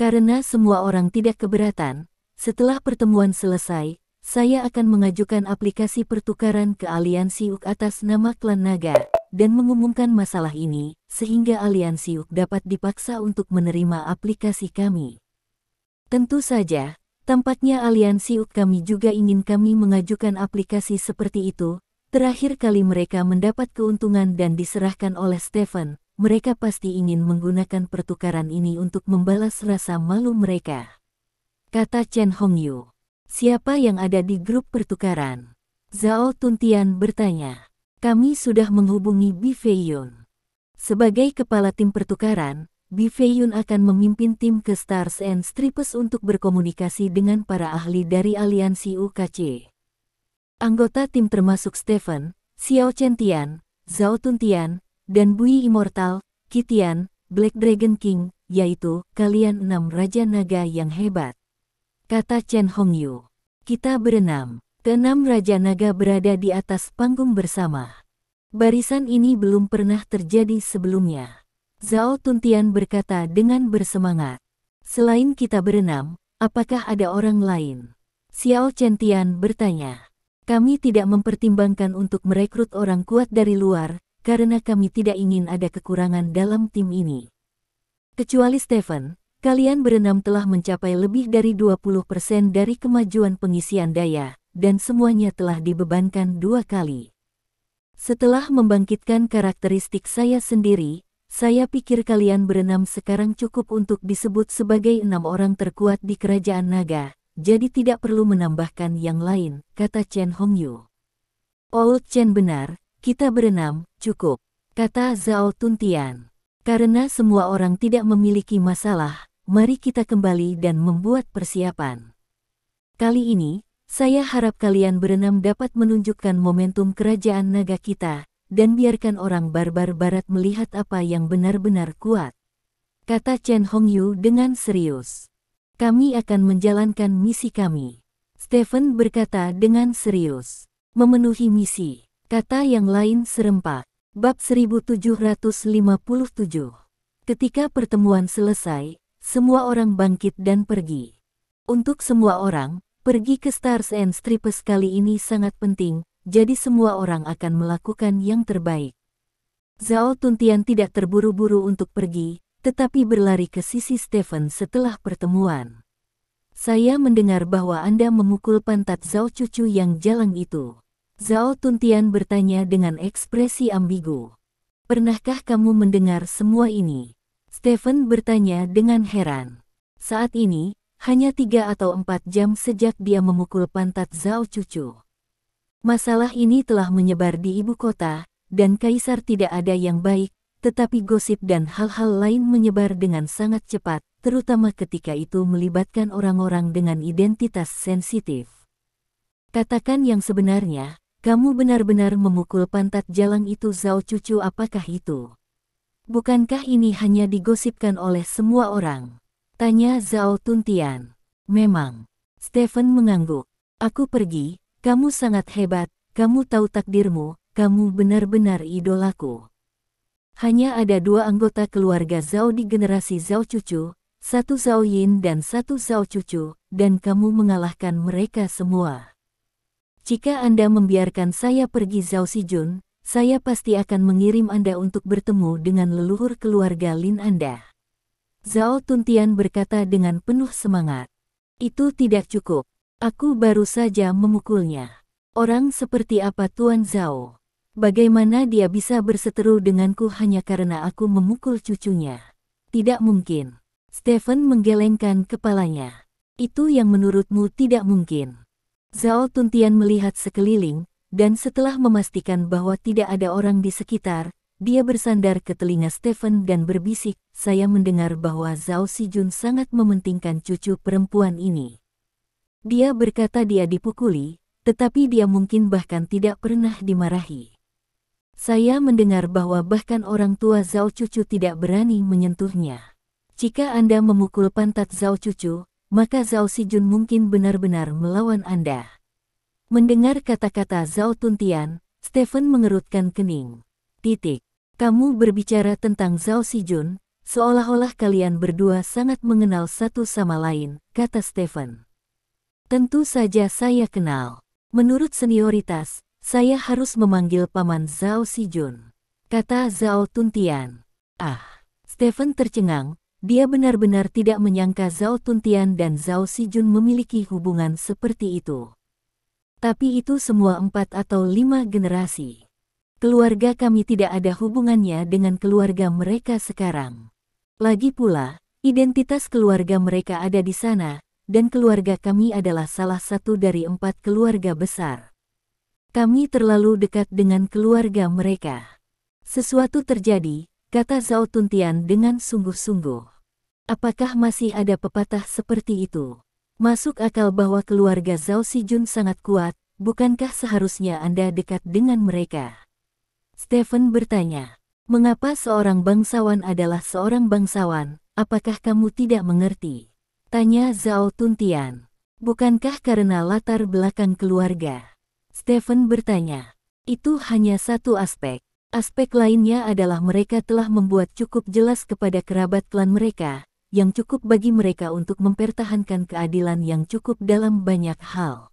Karena semua orang tidak keberatan, setelah pertemuan selesai, saya akan mengajukan aplikasi pertukaran ke aliansi UK atas nama klan naga, dan mengumumkan masalah ini, sehingga aliansi UK dapat dipaksa untuk menerima aplikasi kami. Tentu saja, tampaknya aliansi UK kami juga ingin kami mengajukan aplikasi seperti itu. Terakhir kali mereka mendapat keuntungan dan diserahkan oleh Stephen, mereka pasti ingin menggunakan pertukaran ini untuk membalas rasa malu mereka. Kata Chen Hongyu. Siapa yang ada di grup pertukaran? Zhao Tuntian bertanya. Kami sudah menghubungi Bi Feiyun. Sebagai kepala tim pertukaran, Bi Feiyun akan memimpin tim ke Stars and Stripes untuk berkomunikasi dengan para ahli dari aliansi UKC. Anggota tim termasuk Stephen, Xiao Chentian, Zhao Tuntian, dan Bui Immortal, Kitian, Black Dragon King, yaitu kalian 6 Raja Naga yang hebat. Kata Chen Hongyu. Kita berenam. Ke-6 Raja Naga berada di atas panggung bersama. Barisan ini belum pernah terjadi sebelumnya. Zhao Tuntian berkata dengan bersemangat. Selain kita berenam, apakah ada orang lain? Xiao Chentian bertanya. Kami tidak mempertimbangkan untuk merekrut orang kuat dari luar, karena kami tidak ingin ada kekurangan dalam tim ini. Kecuali Stephen, kalian berenam telah mencapai lebih dari 20% dari kemajuan pengisian daya, dan semuanya telah dibebankan 2 kali. Setelah membangkitkan karakteristik saya sendiri, saya pikir kalian berenam sekarang cukup untuk disebut sebagai 6 orang terkuat di Kerajaan Naga, jadi tidak perlu menambahkan yang lain, kata Chen Hongyu. Old Chen benar, kita berenam, cukup, kata Zhao Tuntian. Karena semua orang tidak memiliki masalah, mari kita kembali dan membuat persiapan. Kali ini, saya harap kalian berenam dapat menunjukkan momentum kerajaan naga kita, dan biarkan orang barbar barat melihat apa yang benar-benar kuat. Kata Chen Hongyu dengan serius. Kami akan menjalankan misi kami. Stephen berkata dengan serius. Memenuhi misi. Kata yang lain serempak. Bab 1757. Ketika pertemuan selesai, semua orang bangkit dan pergi. Untuk semua orang, pergi ke Stars and Stripes kali ini sangat penting, jadi semua orang akan melakukan yang terbaik. Zhao Tuntian tidak terburu-buru untuk pergi, tetapi berlari ke sisi Stephen setelah pertemuan. Saya mendengar bahwa Anda memukul pantat Zhao cucu yang jalang itu. Zhao Tuntian bertanya dengan ekspresi ambigu. Pernahkah kamu mendengar semua ini? Stephen bertanya dengan heran. Saat ini, hanya 3 atau 4 jam sejak dia memukul pantat Zhao cucu. Masalah ini telah menyebar di ibu kota, dan Kaisar tidak ada yang baik, tetapi gosip dan hal-hal lain menyebar dengan sangat cepat, terutama ketika itu melibatkan orang-orang dengan identitas sensitif. Katakan yang sebenarnya. Kamu benar-benar memukul pantat jalang itu Zhao cucu, apakah itu? Bukankah ini hanya digosipkan oleh semua orang? Tanya Zhao Tuntian. Memang. Stephen mengangguk. Aku pergi, kamu sangat hebat, kamu tahu takdirmu, kamu benar-benar idolaku. Hanya ada 2 anggota keluarga Zhao di generasi Zhao cucu, 1 Zhao Yin dan 1 Zhao cucu, dan kamu mengalahkan mereka semua. Jika Anda membiarkan saya pergi Zhao Sijun, saya pasti akan mengirim Anda untuk bertemu dengan leluhur keluarga Lin Anda. Zhao Tuntian berkata dengan penuh semangat. Itu tidak cukup. Aku baru saja memukulnya. Orang seperti apa Tuan Zhao? Bagaimana dia bisa berseteru denganku hanya karena aku memukul cucunya? Tidak mungkin. Stephen menggelengkan kepalanya. Itu yang menurutmu tidak mungkin. Zhao Tuntian melihat sekeliling, dan setelah memastikan bahwa tidak ada orang di sekitar, dia bersandar ke telinga Stephen dan berbisik, saya mendengar bahwa Zhao Sijun sangat mementingkan cucu perempuan ini. Dia berkata dia dipukuli, tetapi dia mungkin bahkan tidak pernah dimarahi. Saya mendengar bahwa bahkan orang tua Zhao cucu tidak berani menyentuhnya. Jika Anda memukul pantat Zhao cucu, maka Zhao Sijun mungkin benar-benar melawan Anda. Mendengar kata-kata Zhao Tuntian, Stephen mengerutkan kening. Kamu berbicara tentang Zhao Sijun, seolah-olah kalian berdua sangat mengenal satu sama lain, kata Stephen. Tentu saja saya kenal. Menurut senioritas, saya harus memanggil Paman Zhao Sijun, kata Zhao Tuntian. Stephen tercengang. Dia benar-benar tidak menyangka Zhao Tuntian dan Zhao Sijun memiliki hubungan seperti itu. Tapi itu semua 4 atau 5 generasi. Keluarga kami tidak ada hubungannya dengan keluarga mereka sekarang. Lagi pula, identitas keluarga mereka ada di sana, dan keluarga kami adalah salah satu dari 4 keluarga besar. Kami terlalu dekat dengan keluarga mereka. Sesuatu terjadi, kata Zhao Tuntian dengan sungguh-sungguh. Apakah masih ada pepatah seperti itu? Masuk akal bahwa keluarga Zhao Sijun sangat kuat, bukankah seharusnya Anda dekat dengan mereka? Stephen bertanya. Mengapa seorang bangsawan adalah seorang bangsawan, apakah kamu tidak mengerti? Tanya Zhao Tuntian. Bukankah karena latar belakang keluarga? Stephen bertanya. Itu hanya satu aspek. Aspek lainnya adalah mereka telah membuat cukup jelas kepada kerabat klan mereka, yang cukup bagi mereka untuk mempertahankan keadilan yang cukup dalam banyak hal.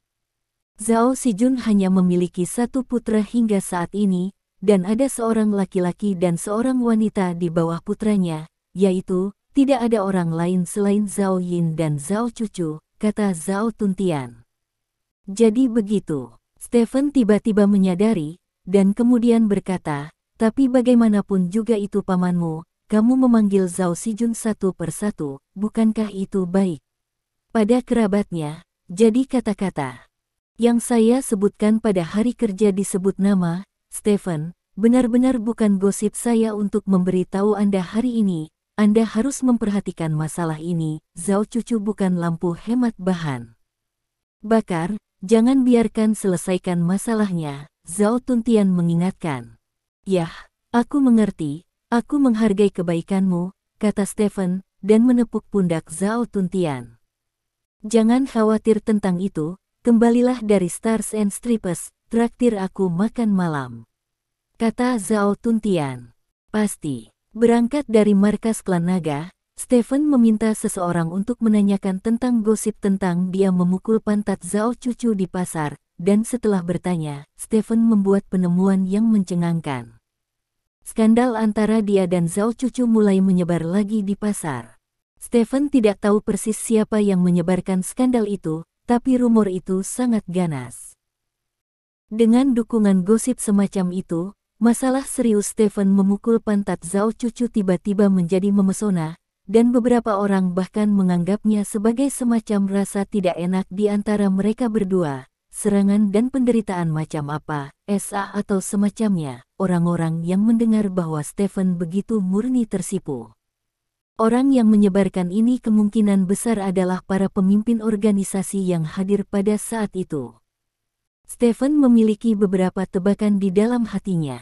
Zhao Sijun hanya memiliki 1 putra hingga saat ini, dan ada seorang laki-laki dan seorang wanita di bawah putranya, yaitu, tidak ada orang lain selain Zhao Yin dan Zhao cucu, kata Zhao Tuntian. Jadi begitu, Stephen tiba-tiba menyadari, dan kemudian berkata, tapi bagaimanapun juga itu pamanmu, kamu memanggil Zhao Sijun satu persatu, bukankah itu baik? Pada kerabatnya, jadi kata-kata yang saya sebutkan pada hari kerja disebut nama, Stephen, benar-benar bukan gosip saya untuk memberitahu Anda hari ini, Anda harus memperhatikan masalah ini, Zhao Cucu bukan lampu hemat bahan bakar, jangan biarkan selesaikan masalahnya, Zhao Tuntian mengingatkan. Yah, aku mengerti, aku menghargai kebaikanmu, kata Stephen, dan menepuk pundak Zhao Tuntian. Jangan khawatir tentang itu, kembalilah dari Stars and Stripes, traktir aku makan malam, kata Zhao Tuntian. Pasti. Berangkat dari markas klan naga, Stephen meminta seseorang untuk menanyakan tentang gosip tentang dia memukul pantat Zhao Cucu di pasar, dan setelah bertanya, Stephen membuat penemuan yang mencengangkan. Skandal antara dia dan Zhao Cucu mulai menyebar lagi di pasar. Stephen tidak tahu persis siapa yang menyebarkan skandal itu, tapi rumor itu sangat ganas. Dengan dukungan gosip semacam itu, masalah serius Stephen memukul pantat Zhao Cucu tiba-tiba menjadi memesona, dan beberapa orang bahkan menganggapnya sebagai semacam rasa tidak enak di antara mereka berdua, serangan dan penderitaan macam apa, SA atau semacamnya, orang-orang yang mendengar bahwa Stephen begitu murni tersipu. Orang yang menyebarkan ini kemungkinan besar adalah para pemimpin organisasi yang hadir pada saat itu. Stephen memiliki beberapa tebakan di dalam hatinya.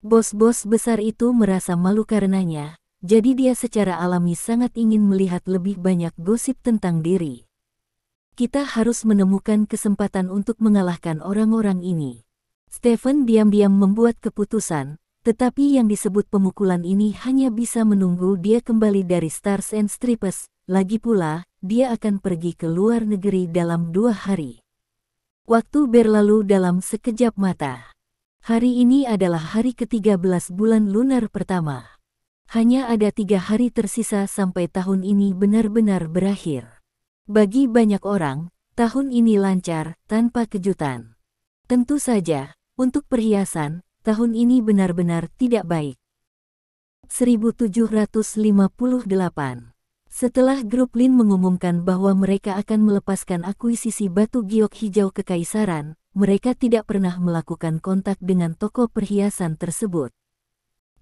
Bos-bos besar itu merasa malu karenanya, jadi dia secara alami sangat ingin melihat lebih banyak gosip tentang diri. Kita harus menemukan kesempatan untuk mengalahkan orang-orang ini. Stephen diam-diam membuat keputusan, tetapi yang disebut pemukulan ini hanya bisa menunggu dia kembali dari Stars and Stripes. Lagi pula, dia akan pergi ke luar negeri dalam 2 hari. Waktu berlalu dalam sekejap mata. Hari ini adalah hari ke-13 bulan lunar pertama. Hanya ada 3 hari tersisa sampai tahun ini benar-benar berakhir. Bagi banyak orang, tahun ini lancar, tanpa kejutan. Tentu saja, untuk perhiasan, tahun ini benar-benar tidak baik. 1758. Setelah grup Lin mengumumkan bahwa mereka akan melepaskan akuisisi batu giok hijau kekaisaran, mereka tidak pernah melakukan kontak dengan toko perhiasan tersebut.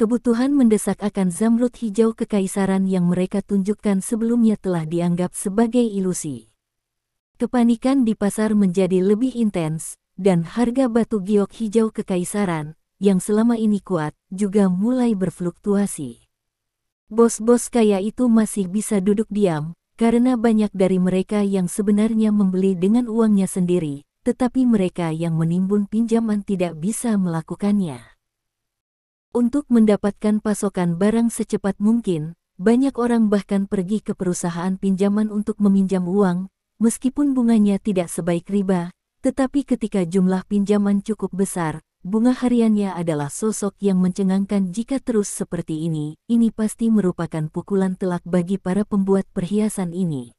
Kebutuhan mendesak akan zamrud hijau kekaisaran yang mereka tunjukkan sebelumnya telah dianggap sebagai ilusi. Kepanikan di pasar menjadi lebih intens, dan harga batu giok hijau kekaisaran, yang selama ini kuat, juga mulai berfluktuasi. Bos-bos kaya itu masih bisa duduk diam, karena banyak dari mereka yang sebenarnya membeli dengan uangnya sendiri, tetapi mereka yang menimbun pinjaman tidak bisa melakukannya. Untuk mendapatkan pasokan barang secepat mungkin, banyak orang bahkan pergi ke perusahaan pinjaman untuk meminjam uang, meskipun bunganya tidak sebaik riba, tetapi ketika jumlah pinjaman cukup besar, bunga hariannya adalah sosok yang mencengangkan. Jika terus seperti ini pasti merupakan pukulan telak bagi para pembuat perhiasan ini.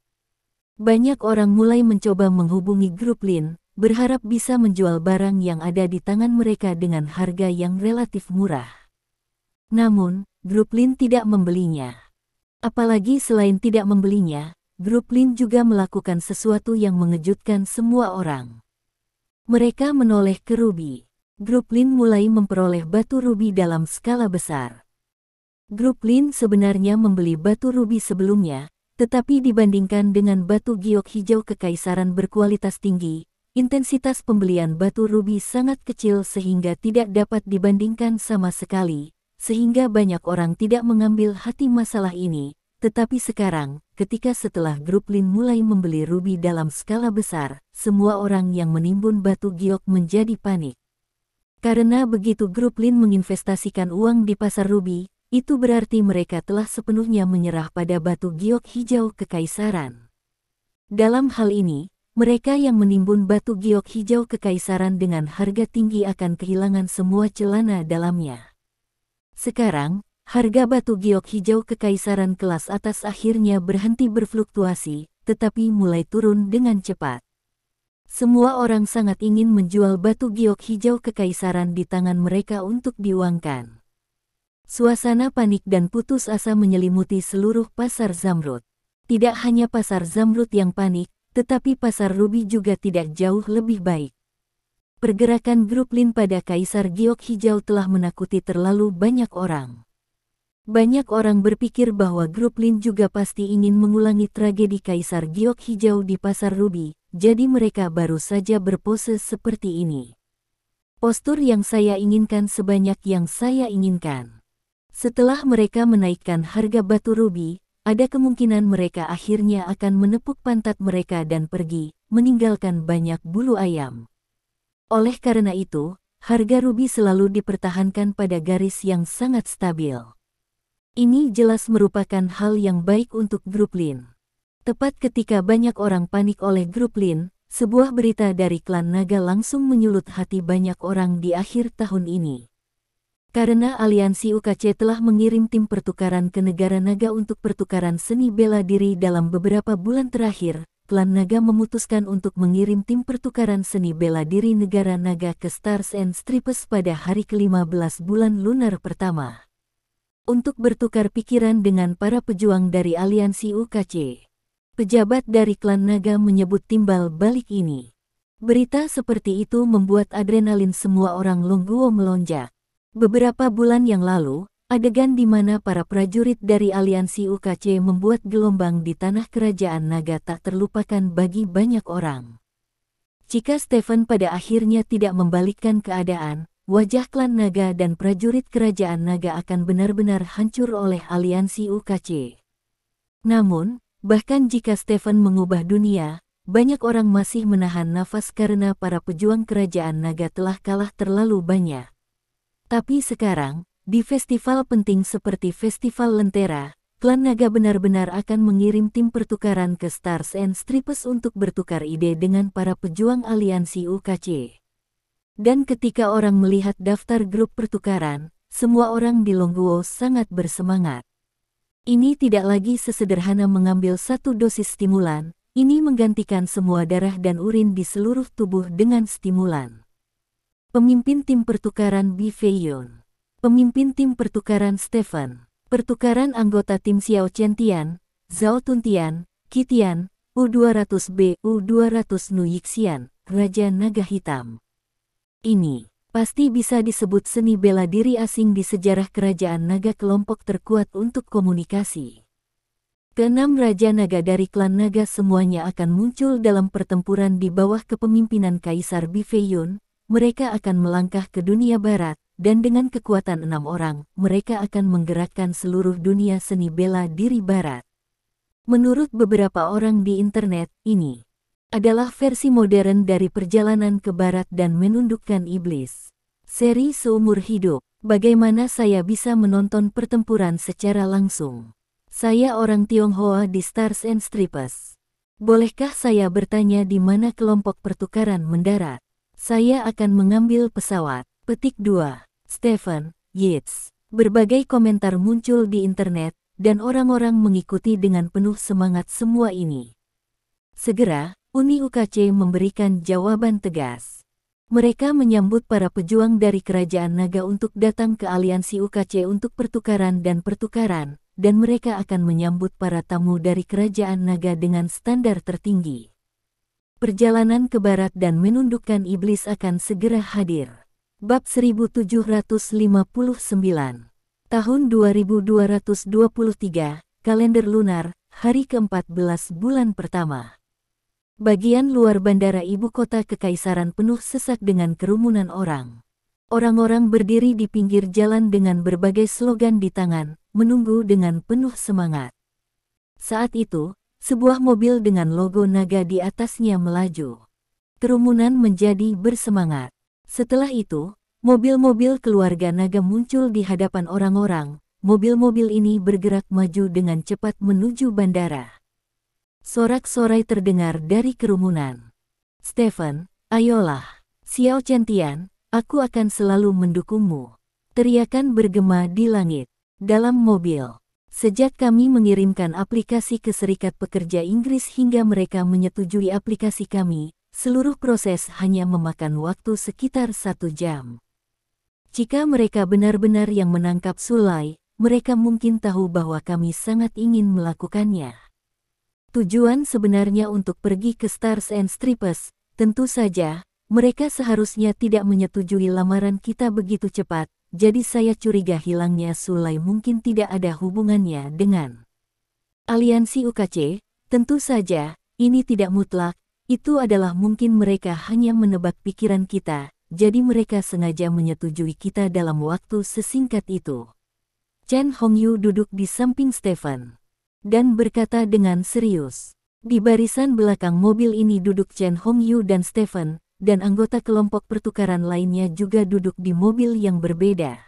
Banyak orang mulai mencoba menghubungi grup Lin, berharap bisa menjual barang yang ada di tangan mereka dengan harga yang relatif murah. Namun, grup Lin tidak membelinya. Apalagi selain tidak membelinya, grup Lin juga melakukan sesuatu yang mengejutkan semua orang. Mereka menoleh ke rubi. Grup Lin mulai memperoleh batu rubi dalam skala besar. Grup Lin sebenarnya membeli batu rubi sebelumnya, tetapi dibandingkan dengan batu giok hijau kekaisaran berkualitas tinggi, intensitas pembelian batu rubi sangat kecil sehingga tidak dapat dibandingkan sama sekali, sehingga banyak orang tidak mengambil hati masalah ini. Tetapi sekarang, ketika setelah grup Lin mulai membeli rubi dalam skala besar, semua orang yang menimbun batu giok menjadi panik. Karena begitu grup Lin menginvestasikan uang di pasar rubi, itu berarti mereka telah sepenuhnya menyerah pada batu giok hijau kekaisaran. Dalam hal ini, mereka yang menimbun batu giok hijau kekaisaran dengan harga tinggi akan kehilangan semua celana dalamnya. Sekarang, harga batu giok hijau kekaisaran kelas atas akhirnya berhenti berfluktuasi, tetapi mulai turun dengan cepat. Semua orang sangat ingin menjual batu giok hijau kekaisaran di tangan mereka untuk diuangkan. Suasana panik dan putus asa menyelimuti seluruh pasar zamrud. Tidak hanya pasar zamrud yang panik, tetapi pasar rubi juga tidak jauh lebih baik. Pergerakan grup Lin pada kaisar giok hijau telah menakuti terlalu banyak orang. Banyak orang berpikir bahwa grup Lin juga pasti ingin mengulangi tragedi Kaisar Giok Hijau di Pasar Ruby, jadi mereka baru saja berpose seperti ini. Postur yang saya inginkan sebanyak yang saya inginkan. Setelah mereka menaikkan harga batu rubi, ada kemungkinan mereka akhirnya akan menepuk pantat mereka dan pergi, meninggalkan banyak bulu ayam. Oleh karena itu, harga rubi selalu dipertahankan pada garis yang sangat stabil. Ini jelas merupakan hal yang baik untuk grup Lin. Tepat ketika banyak orang panik oleh grup Lin, sebuah berita dari klan naga langsung menyulut hati banyak orang di akhir tahun ini. Karena aliansi UKC telah mengirim tim pertukaran ke negara naga untuk pertukaran seni bela diri dalam beberapa bulan terakhir, klan naga memutuskan untuk mengirim tim pertukaran seni bela diri negara naga ke Stars and Stripes pada hari ke-15 bulan lunar pertama. Untuk bertukar pikiran dengan para pejuang dari aliansi UKC. Pejabat dari klan naga menyebut timbal balik ini. Berita seperti itu membuat adrenalin semua orang Longguo melonjak. Beberapa bulan yang lalu, adegan di mana para prajurit dari aliansi UKC membuat gelombang di tanah kerajaan naga tak terlupakan bagi banyak orang. Jika Stephen pada akhirnya tidak membalikkan keadaan, wajah klan naga dan prajurit kerajaan naga akan benar-benar hancur oleh aliansi UKC. Namun, bahkan jika Stephen mengubah dunia, banyak orang masih menahan nafas karena para pejuang kerajaan naga telah kalah terlalu banyak. Tapi sekarang, di festival penting seperti Festival Lentera, klan naga benar-benar akan mengirim tim pertukaran ke Stars and Stripes untuk bertukar ide dengan para pejuang aliansi UKC. Dan ketika orang melihat daftar grup pertukaran, semua orang di Longguo sangat bersemangat. Ini tidak lagi sesederhana mengambil satu dosis stimulan, ini menggantikan semua darah dan urin di seluruh tubuh dengan stimulan. Pemimpin tim pertukaran Bi Feiyun. Pemimpin tim pertukaran Stephen. Pertukaran anggota tim Xiao Chentian, Zhao Tuntian, Kitian, U200B, U200 Nu Yixian, Raja Naga Hitam. Ini pasti bisa disebut seni bela diri asing di sejarah kerajaan naga, kelompok terkuat untuk komunikasi. Keenam Raja Naga dari klan naga semuanya akan muncul dalam pertempuran di bawah kepemimpinan Kaisar Bi Feiyun. Mereka akan melangkah ke dunia barat, dan dengan kekuatan 6 orang, mereka akan menggerakkan seluruh dunia seni bela diri barat. Menurut beberapa orang di internet, ini adalah versi modern dari perjalanan ke barat dan menundukkan iblis. Seri seumur hidup, bagaimana saya bisa menonton pertempuran secara langsung? Saya orang Tionghoa di Stars and Stripes. Bolehkah saya bertanya di mana kelompok pertukaran mendarat? Saya akan mengambil pesawat. Petik 2. Stephen Yates. Berbagai komentar muncul di internet, dan orang-orang mengikuti dengan penuh semangat semua ini. Segera, Uni UKC memberikan jawaban tegas. Mereka menyambut para pejuang dari kerajaan naga untuk datang ke aliansi UKC untuk pertukaran, dan mereka akan menyambut para tamu dari kerajaan naga dengan standar tertinggi. Perjalanan ke barat dan menundukkan iblis akan segera hadir. Bab 1759, tahun 2223, kalender lunar, hari ke-14 bulan pertama. Bagian luar bandara ibu kota kekaisaran penuh sesak dengan kerumunan orang. Orang-orang berdiri di pinggir jalan dengan berbagai slogan di tangan, menunggu dengan penuh semangat. Saat itu, sebuah mobil dengan logo naga di atasnya melaju. Kerumunan menjadi bersemangat. Setelah itu, mobil-mobil keluarga naga muncul di hadapan orang-orang. Mobil-mobil ini bergerak maju dengan cepat menuju bandara. Sorak-sorai terdengar dari kerumunan. Stephen, ayolah. Xiao Chentian, aku akan selalu mendukungmu. Teriakan bergema di langit. Dalam mobil. Sejak kami mengirimkan aplikasi ke Serikat Pekerja Inggris hingga mereka menyetujui aplikasi kami, seluruh proses hanya memakan waktu sekitar 1 jam. Jika mereka benar-benar yang menangkap Sulai, mereka mungkin tahu bahwa kami sangat ingin melakukannya. Tujuan sebenarnya untuk pergi ke Stars and Stripes, tentu saja, mereka seharusnya tidak menyetujui lamaran kita begitu cepat, jadi saya curiga hilangnya Sulai mungkin tidak ada hubungannya dengan aliansi UKC. Tentu saja, ini tidak mutlak, itu adalah mungkin mereka hanya menebak pikiran kita, jadi mereka sengaja menyetujui kita dalam waktu sesingkat itu. Chen Hongyu duduk di samping Stephen dan berkata dengan serius. Di barisan belakang mobil ini duduk Chen Hongyu dan Stephen, dan anggota kelompok pertukaran lainnya juga duduk di mobil yang berbeda.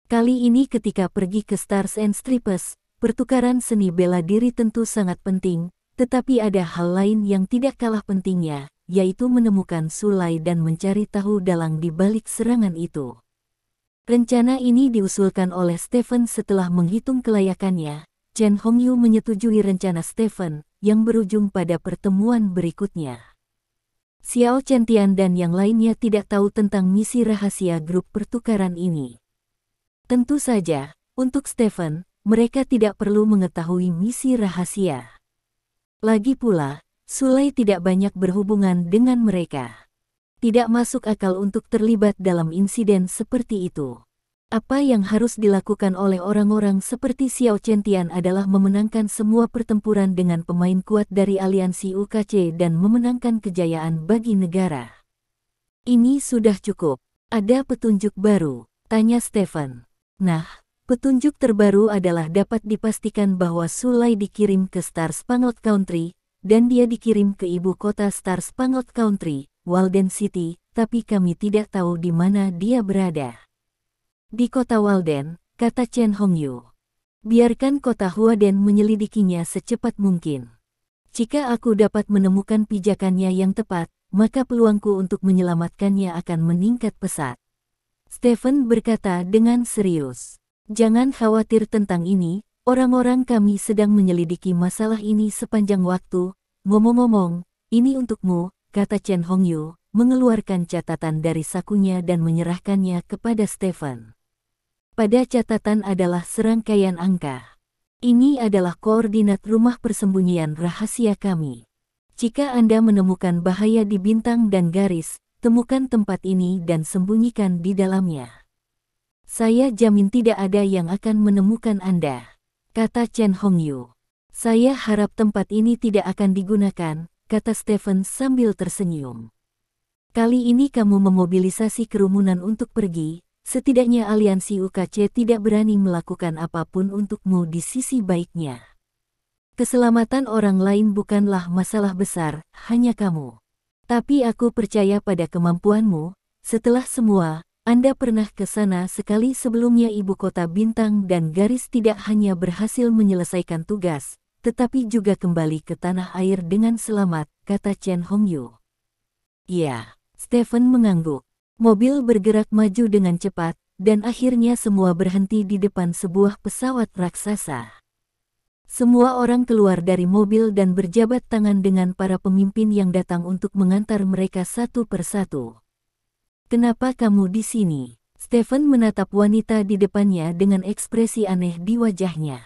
Kali ini ketika pergi ke Stars and Stripes, pertukaran seni bela diri tentu sangat penting, tetapi ada hal lain yang tidak kalah pentingnya, yaitu menemukan Sulai dan mencari tahu dalang di balik serangan itu. Rencana ini diusulkan oleh Stephen setelah menghitung kelayakannya. Chen Hongyu menyetujui rencana Stephen, yang berujung pada pertemuan berikutnya. Xiao Chentian dan yang lainnya tidak tahu tentang misi rahasia grup pertukaran ini. Tentu saja, untuk Stephen, mereka tidak perlu mengetahui misi rahasia. Lagi pula, Sulai tidak banyak berhubungan dengan mereka. Tidak masuk akal untuk terlibat dalam insiden seperti itu. Apa yang harus dilakukan oleh orang-orang seperti Xiao Chentian adalah memenangkan semua pertempuran dengan pemain kuat dari aliansi UKC dan memenangkan kejayaan bagi negara. Ini sudah cukup. Ada petunjuk baru? Tanya Stephen. Nah, petunjuk terbaru adalah dapat dipastikan bahwa Sulai dikirim ke Star Spangled Country, dan dia dikirim ke ibu kota Star Spangled Country, Walden City, tapi kami tidak tahu di mana dia berada. Di kota Walden, kata Chen Hongyu. Biarkan kota Huaden menyelidikinya secepat mungkin. Jika aku dapat menemukan pijakannya yang tepat, maka peluangku untuk menyelamatkannya akan meningkat pesat. Stephen berkata dengan serius. Jangan khawatir tentang ini, orang-orang kami sedang menyelidiki masalah ini sepanjang waktu. Ngomong-ngomong, ini untukmu, kata Chen Hongyu, mengeluarkan catatan dari sakunya dan menyerahkannya kepada Stephen. Pada catatan adalah serangkaian angka. Ini adalah koordinat rumah persembunyian rahasia kami. Jika Anda menemukan bahaya di bintang dan garis, temukan tempat ini dan sembunyikan di dalamnya. Saya jamin tidak ada yang akan menemukan Anda, kata Chen Hongyu. Saya harap tempat ini tidak akan digunakan, kata Stephen sambil tersenyum. Kali ini kamu memobilisasi kerumunan untuk pergi. Setidaknya aliansi UKC tidak berani melakukan apapun untukmu di sisi baiknya. Keselamatan orang lain bukanlah masalah besar, hanya kamu. Tapi aku percaya pada kemampuanmu. Setelah semua, Anda pernah ke sana sekali sebelumnya. Ibu kota bintang dan garis tidak hanya berhasil menyelesaikan tugas, tetapi juga kembali ke tanah air dengan selamat, kata Chen Hongyu. Ya, Stephen mengangguk. Mobil bergerak maju dengan cepat, dan akhirnya semua berhenti di depan sebuah pesawat raksasa. Semua orang keluar dari mobil dan berjabat tangan dengan para pemimpin yang datang untuk mengantar mereka satu persatu. Kenapa kamu di sini? Stephen menatap wanita di depannya dengan ekspresi aneh di wajahnya.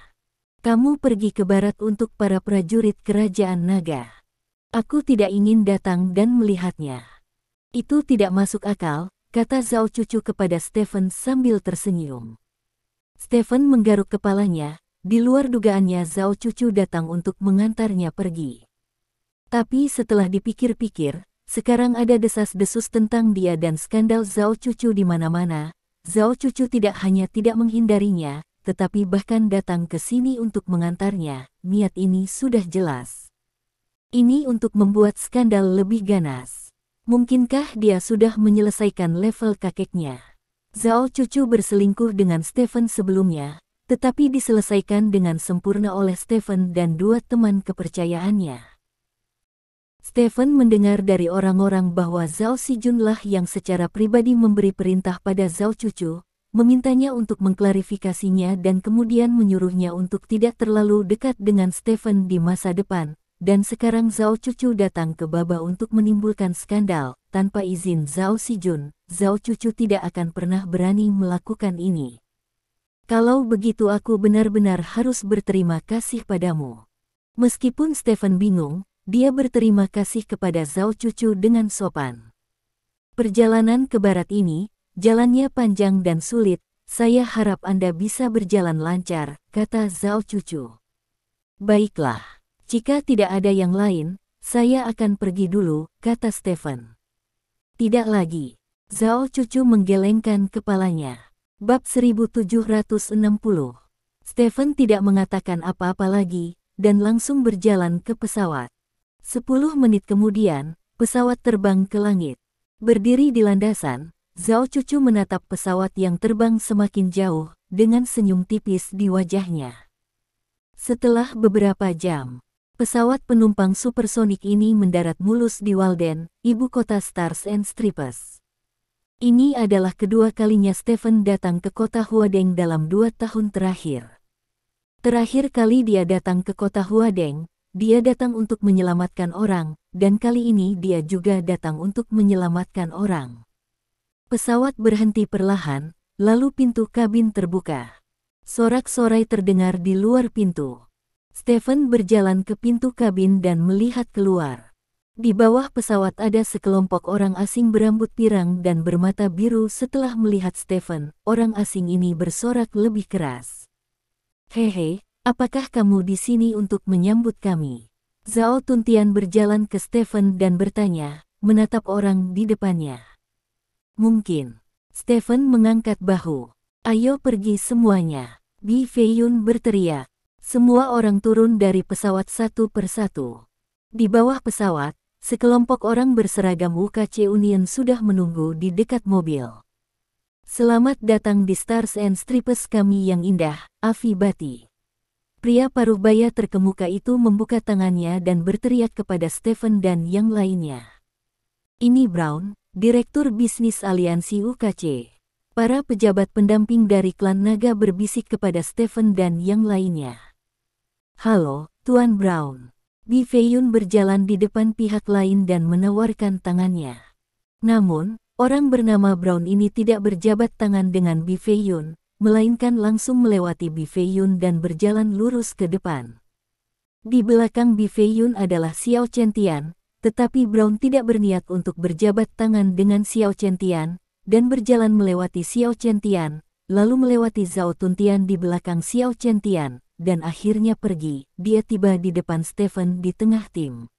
Kamu pergi ke barat untuk para prajurit kerajaan naga. Aku tidak ingin datang dan melihatnya. Itu tidak masuk akal, kata Zhao Cucu kepada Stephen sambil tersenyum. Stephen menggaruk kepalanya, di luar dugaannya Zhao Cucu datang untuk mengantarnya pergi. Tapi setelah dipikir-pikir, sekarang ada desas-desus tentang dia dan skandal Zhao Cucu di mana-mana. Zhao Cucu tidak hanya tidak menghindarinya, tetapi bahkan datang ke sini untuk mengantarnya. Niat ini sudah jelas. Ini untuk membuat skandal lebih ganas. Mungkinkah dia sudah menyelesaikan level kakeknya? Zhao Cucu berselingkuh dengan Stephen sebelumnya, tetapi diselesaikan dengan sempurna oleh Stephen dan dua teman kepercayaannya. Stephen mendengar dari orang-orang bahwa Zhao Xijunlah yang secara pribadi memberi perintah pada Zhao Cucu, memintanya untuk mengklarifikasinya dan kemudian menyuruhnya untuk tidak terlalu dekat dengan Stephen di masa depan. Dan sekarang Zhao Cucu datang ke Baba untuk menimbulkan skandal. Tanpa izin Zhao Xijun, Zhao Cucu tidak akan pernah berani melakukan ini. Kalau begitu aku benar-benar harus berterima kasih padamu. Meskipun Stephen bingung, dia berterima kasih kepada Zhao Cucu dengan sopan. Perjalanan ke barat ini, jalannya panjang dan sulit, saya harap Anda bisa berjalan lancar, kata Zhao Cucu. Baiklah, jika tidak ada yang lain, saya akan pergi dulu, kata Stephen. Tidak lagi. Zhao Cucu menggelengkan kepalanya. Bab 1760. Stephen tidak mengatakan apa-apa lagi, dan langsung berjalan ke pesawat. 10 menit kemudian, pesawat terbang ke langit. Berdiri di landasan, Zhao Cucu menatap pesawat yang terbang semakin jauh, dengan senyum tipis di wajahnya. Setelah beberapa jam, pesawat penumpang supersonik ini mendarat mulus di Walden, ibu kota Stars and Stripes. Ini adalah kedua kalinya Stephen datang ke kota Huadeng dalam 2 tahun terakhir. Terakhir kali dia datang ke kota Huadeng, dia datang untuk menyelamatkan orang, dan kali ini dia juga datang untuk menyelamatkan orang. Pesawat berhenti perlahan, lalu pintu kabin terbuka. Sorak-sorai terdengar di luar pintu. Stephen berjalan ke pintu kabin dan melihat keluar. Di bawah pesawat ada sekelompok orang asing berambut pirang dan bermata biru. Setelah melihat Stephen, orang asing ini bersorak lebih keras. Hehe, apakah kamu di sini untuk menyambut kami? Zhao Tuntian berjalan ke Stephen dan bertanya, menatap orang di depannya. Mungkin. Stephen mengangkat bahu. Ayo pergi semuanya. Bi Feiyun berteriak. Semua orang turun dari pesawat satu persatu. Di bawah pesawat, sekelompok orang berseragam UKC Union sudah menunggu di dekat mobil. Selamat datang di Stars and Stripes kami yang indah, Afi Bati. Pria paruh baya terkemuka itu membuka tangannya dan berteriak kepada Stephen dan yang lainnya. Ini Brown, Direktur Bisnis Aliansi UKC. Para pejabat pendamping dari klan naga berbisik kepada Stephen dan yang lainnya. Halo, Tuan Brown. Bi Feiyun berjalan di depan pihak lain dan menawarkan tangannya. Namun, orang bernama Brown ini tidak berjabat tangan dengan Bi Feiyun, melainkan langsung melewati Bi Feiyun dan berjalan lurus ke depan. Di belakang Bi Feiyun adalah Xiao Chentian, tetapi Brown tidak berniat untuk berjabat tangan dengan Xiao Chentian, dan berjalan melewati Xiao Chentian, lalu melewati Zhao Tuntian di belakang Xiao Chentian, dan akhirnya pergi. Dia tiba di depan Stephen di tengah tim.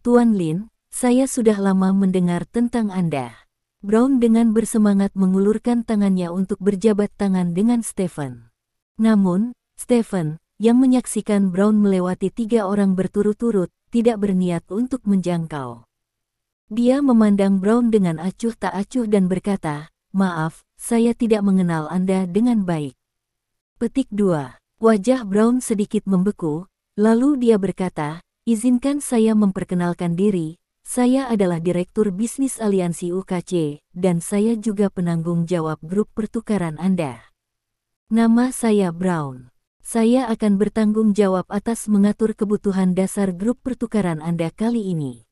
Tuan Lin, saya sudah lama mendengar tentang Anda. Brown dengan bersemangat mengulurkan tangannya untuk berjabat tangan dengan Stephen. Namun, Stephen, yang menyaksikan Brown melewati 3 orang berturut-turut, tidak berniat untuk menjangkau. Dia memandang Brown dengan acuh tak acuh dan berkata, "Maaf, saya tidak mengenal Anda dengan baik." Petik 2. Wajah Brown sedikit membeku, lalu dia berkata, "Izinkan saya memperkenalkan diri, saya adalah Direktur Bisnis Aliansi UKC, dan saya juga penanggung jawab grup pertukaran Anda. Nama saya Brown. Saya akan bertanggung jawab atas mengatur kebutuhan dasar grup pertukaran Anda kali ini."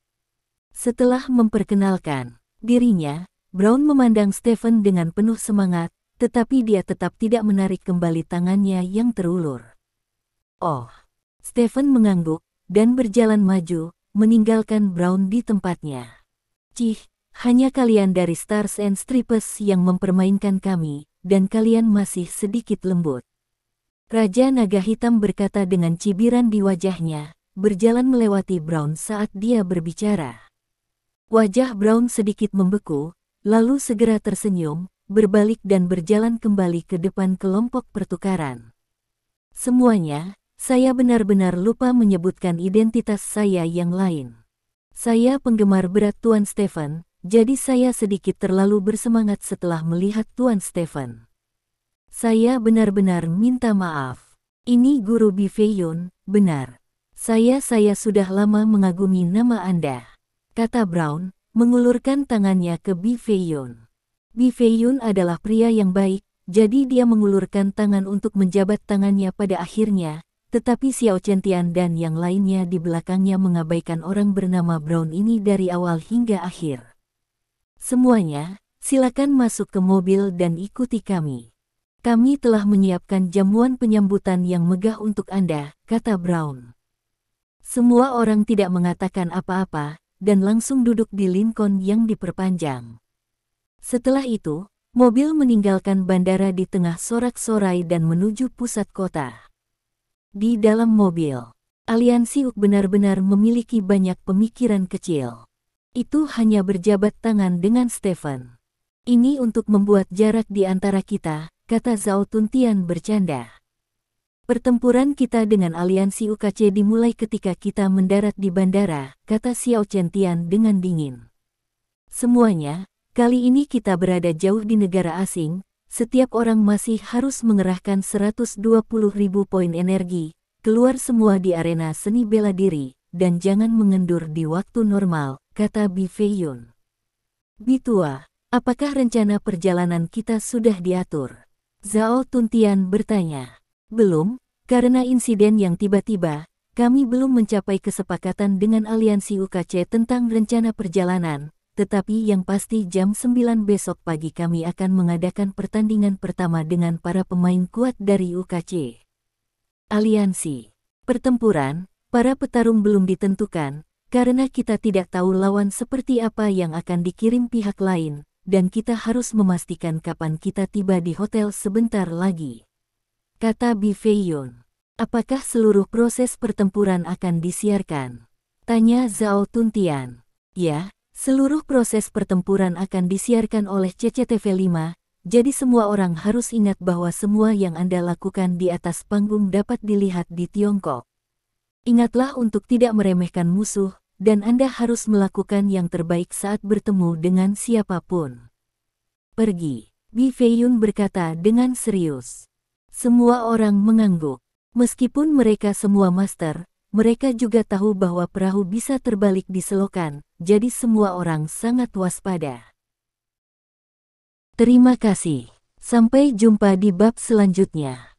Setelah memperkenalkan dirinya, Brown memandang Stephen dengan penuh semangat, tetapi dia tetap tidak menarik kembali tangannya yang terulur. Oh, Stephen mengangguk, dan berjalan maju, meninggalkan Brown di tempatnya. Cih, hanya kalian dari Stars and Stripes yang mempermainkan kami, dan kalian masih sedikit lembut. Raja Naga Hitam berkata dengan cibiran di wajahnya, berjalan melewati Brown saat dia berbicara. Wajah Brown sedikit membeku, lalu segera tersenyum, berbalik dan berjalan kembali ke depan kelompok pertukaran. Semuanya, saya benar-benar lupa menyebutkan identitas saya yang lain. Saya penggemar berat Tuan Stephen, jadi saya sedikit terlalu bersemangat setelah melihat Tuan Stephen. Saya benar-benar minta maaf. Ini Guru Bi Feiyun, benar. Saya sudah lama mengagumi nama Anda, kata Brown, mengulurkan tangannya ke Bi Feiyun. Bi Feiyun adalah pria yang baik, jadi dia mengulurkan tangan untuk menjabat tangannya pada akhirnya, tetapi Xiao Chentian dan yang lainnya di belakangnya mengabaikan orang bernama Brown ini dari awal hingga akhir. Semuanya, silakan masuk ke mobil dan ikuti kami. Kami telah menyiapkan jamuan penyambutan yang megah untuk Anda, kata Brown. Semua orang tidak mengatakan apa-apa, dan langsung duduk di Lincoln yang diperpanjang. Setelah itu, Mobil meninggalkan bandara di tengah sorak-sorai dan menuju pusat kota. Di dalam mobil, aliansi UK benar-benar memiliki banyak pemikiran kecil. Itu hanya berjabat tangan dengan Stephen. Ini untuk membuat jarak di antara kita, kata Zhao Tuntian bercanda. Pertempuran kita dengan aliansi UKC dimulai ketika kita mendarat di bandara, kata Xiao Chentian dengan dingin. Semuanya, kali ini kita berada jauh di negara asing, setiap orang masih harus mengerahkan 120.000 poin energi, keluar semua di arena seni bela diri, dan jangan mengendur di waktu normal, kata Bi Feiyun. Bitua, apakah rencana perjalanan kita sudah diatur? Zhao Tuntian bertanya. Belum, karena insiden yang tiba-tiba, kami belum mencapai kesepakatan dengan aliansi UKC tentang rencana perjalanan. Tetapi yang pasti jam 9 besok pagi kami akan mengadakan pertandingan pertama dengan para pemain kuat dari UKC. Aliansi. Pertempuran, para petarung belum ditentukan, karena kita tidak tahu lawan seperti apa yang akan dikirim pihak lain, dan kita harus memastikan kapan kita tiba di hotel sebentar lagi. Kata Bi Feiyun. Apakah seluruh proses pertempuran akan disiarkan? Tanya Zhao Tuntian. Ya. Seluruh proses pertempuran akan disiarkan oleh CCTV 5, jadi semua orang harus ingat bahwa semua yang Anda lakukan di atas panggung dapat dilihat di Tiongkok. Ingatlah untuk tidak meremehkan musuh, dan Anda harus melakukan yang terbaik saat bertemu dengan siapapun. Pergi, Bi Feiyun berkata dengan serius. Semua orang mengangguk. Meskipun mereka semua master, mereka juga tahu bahwa perahu bisa terbalik di selokan, jadi semua orang sangat waspada. Terima kasih. Sampai jumpa di bab selanjutnya.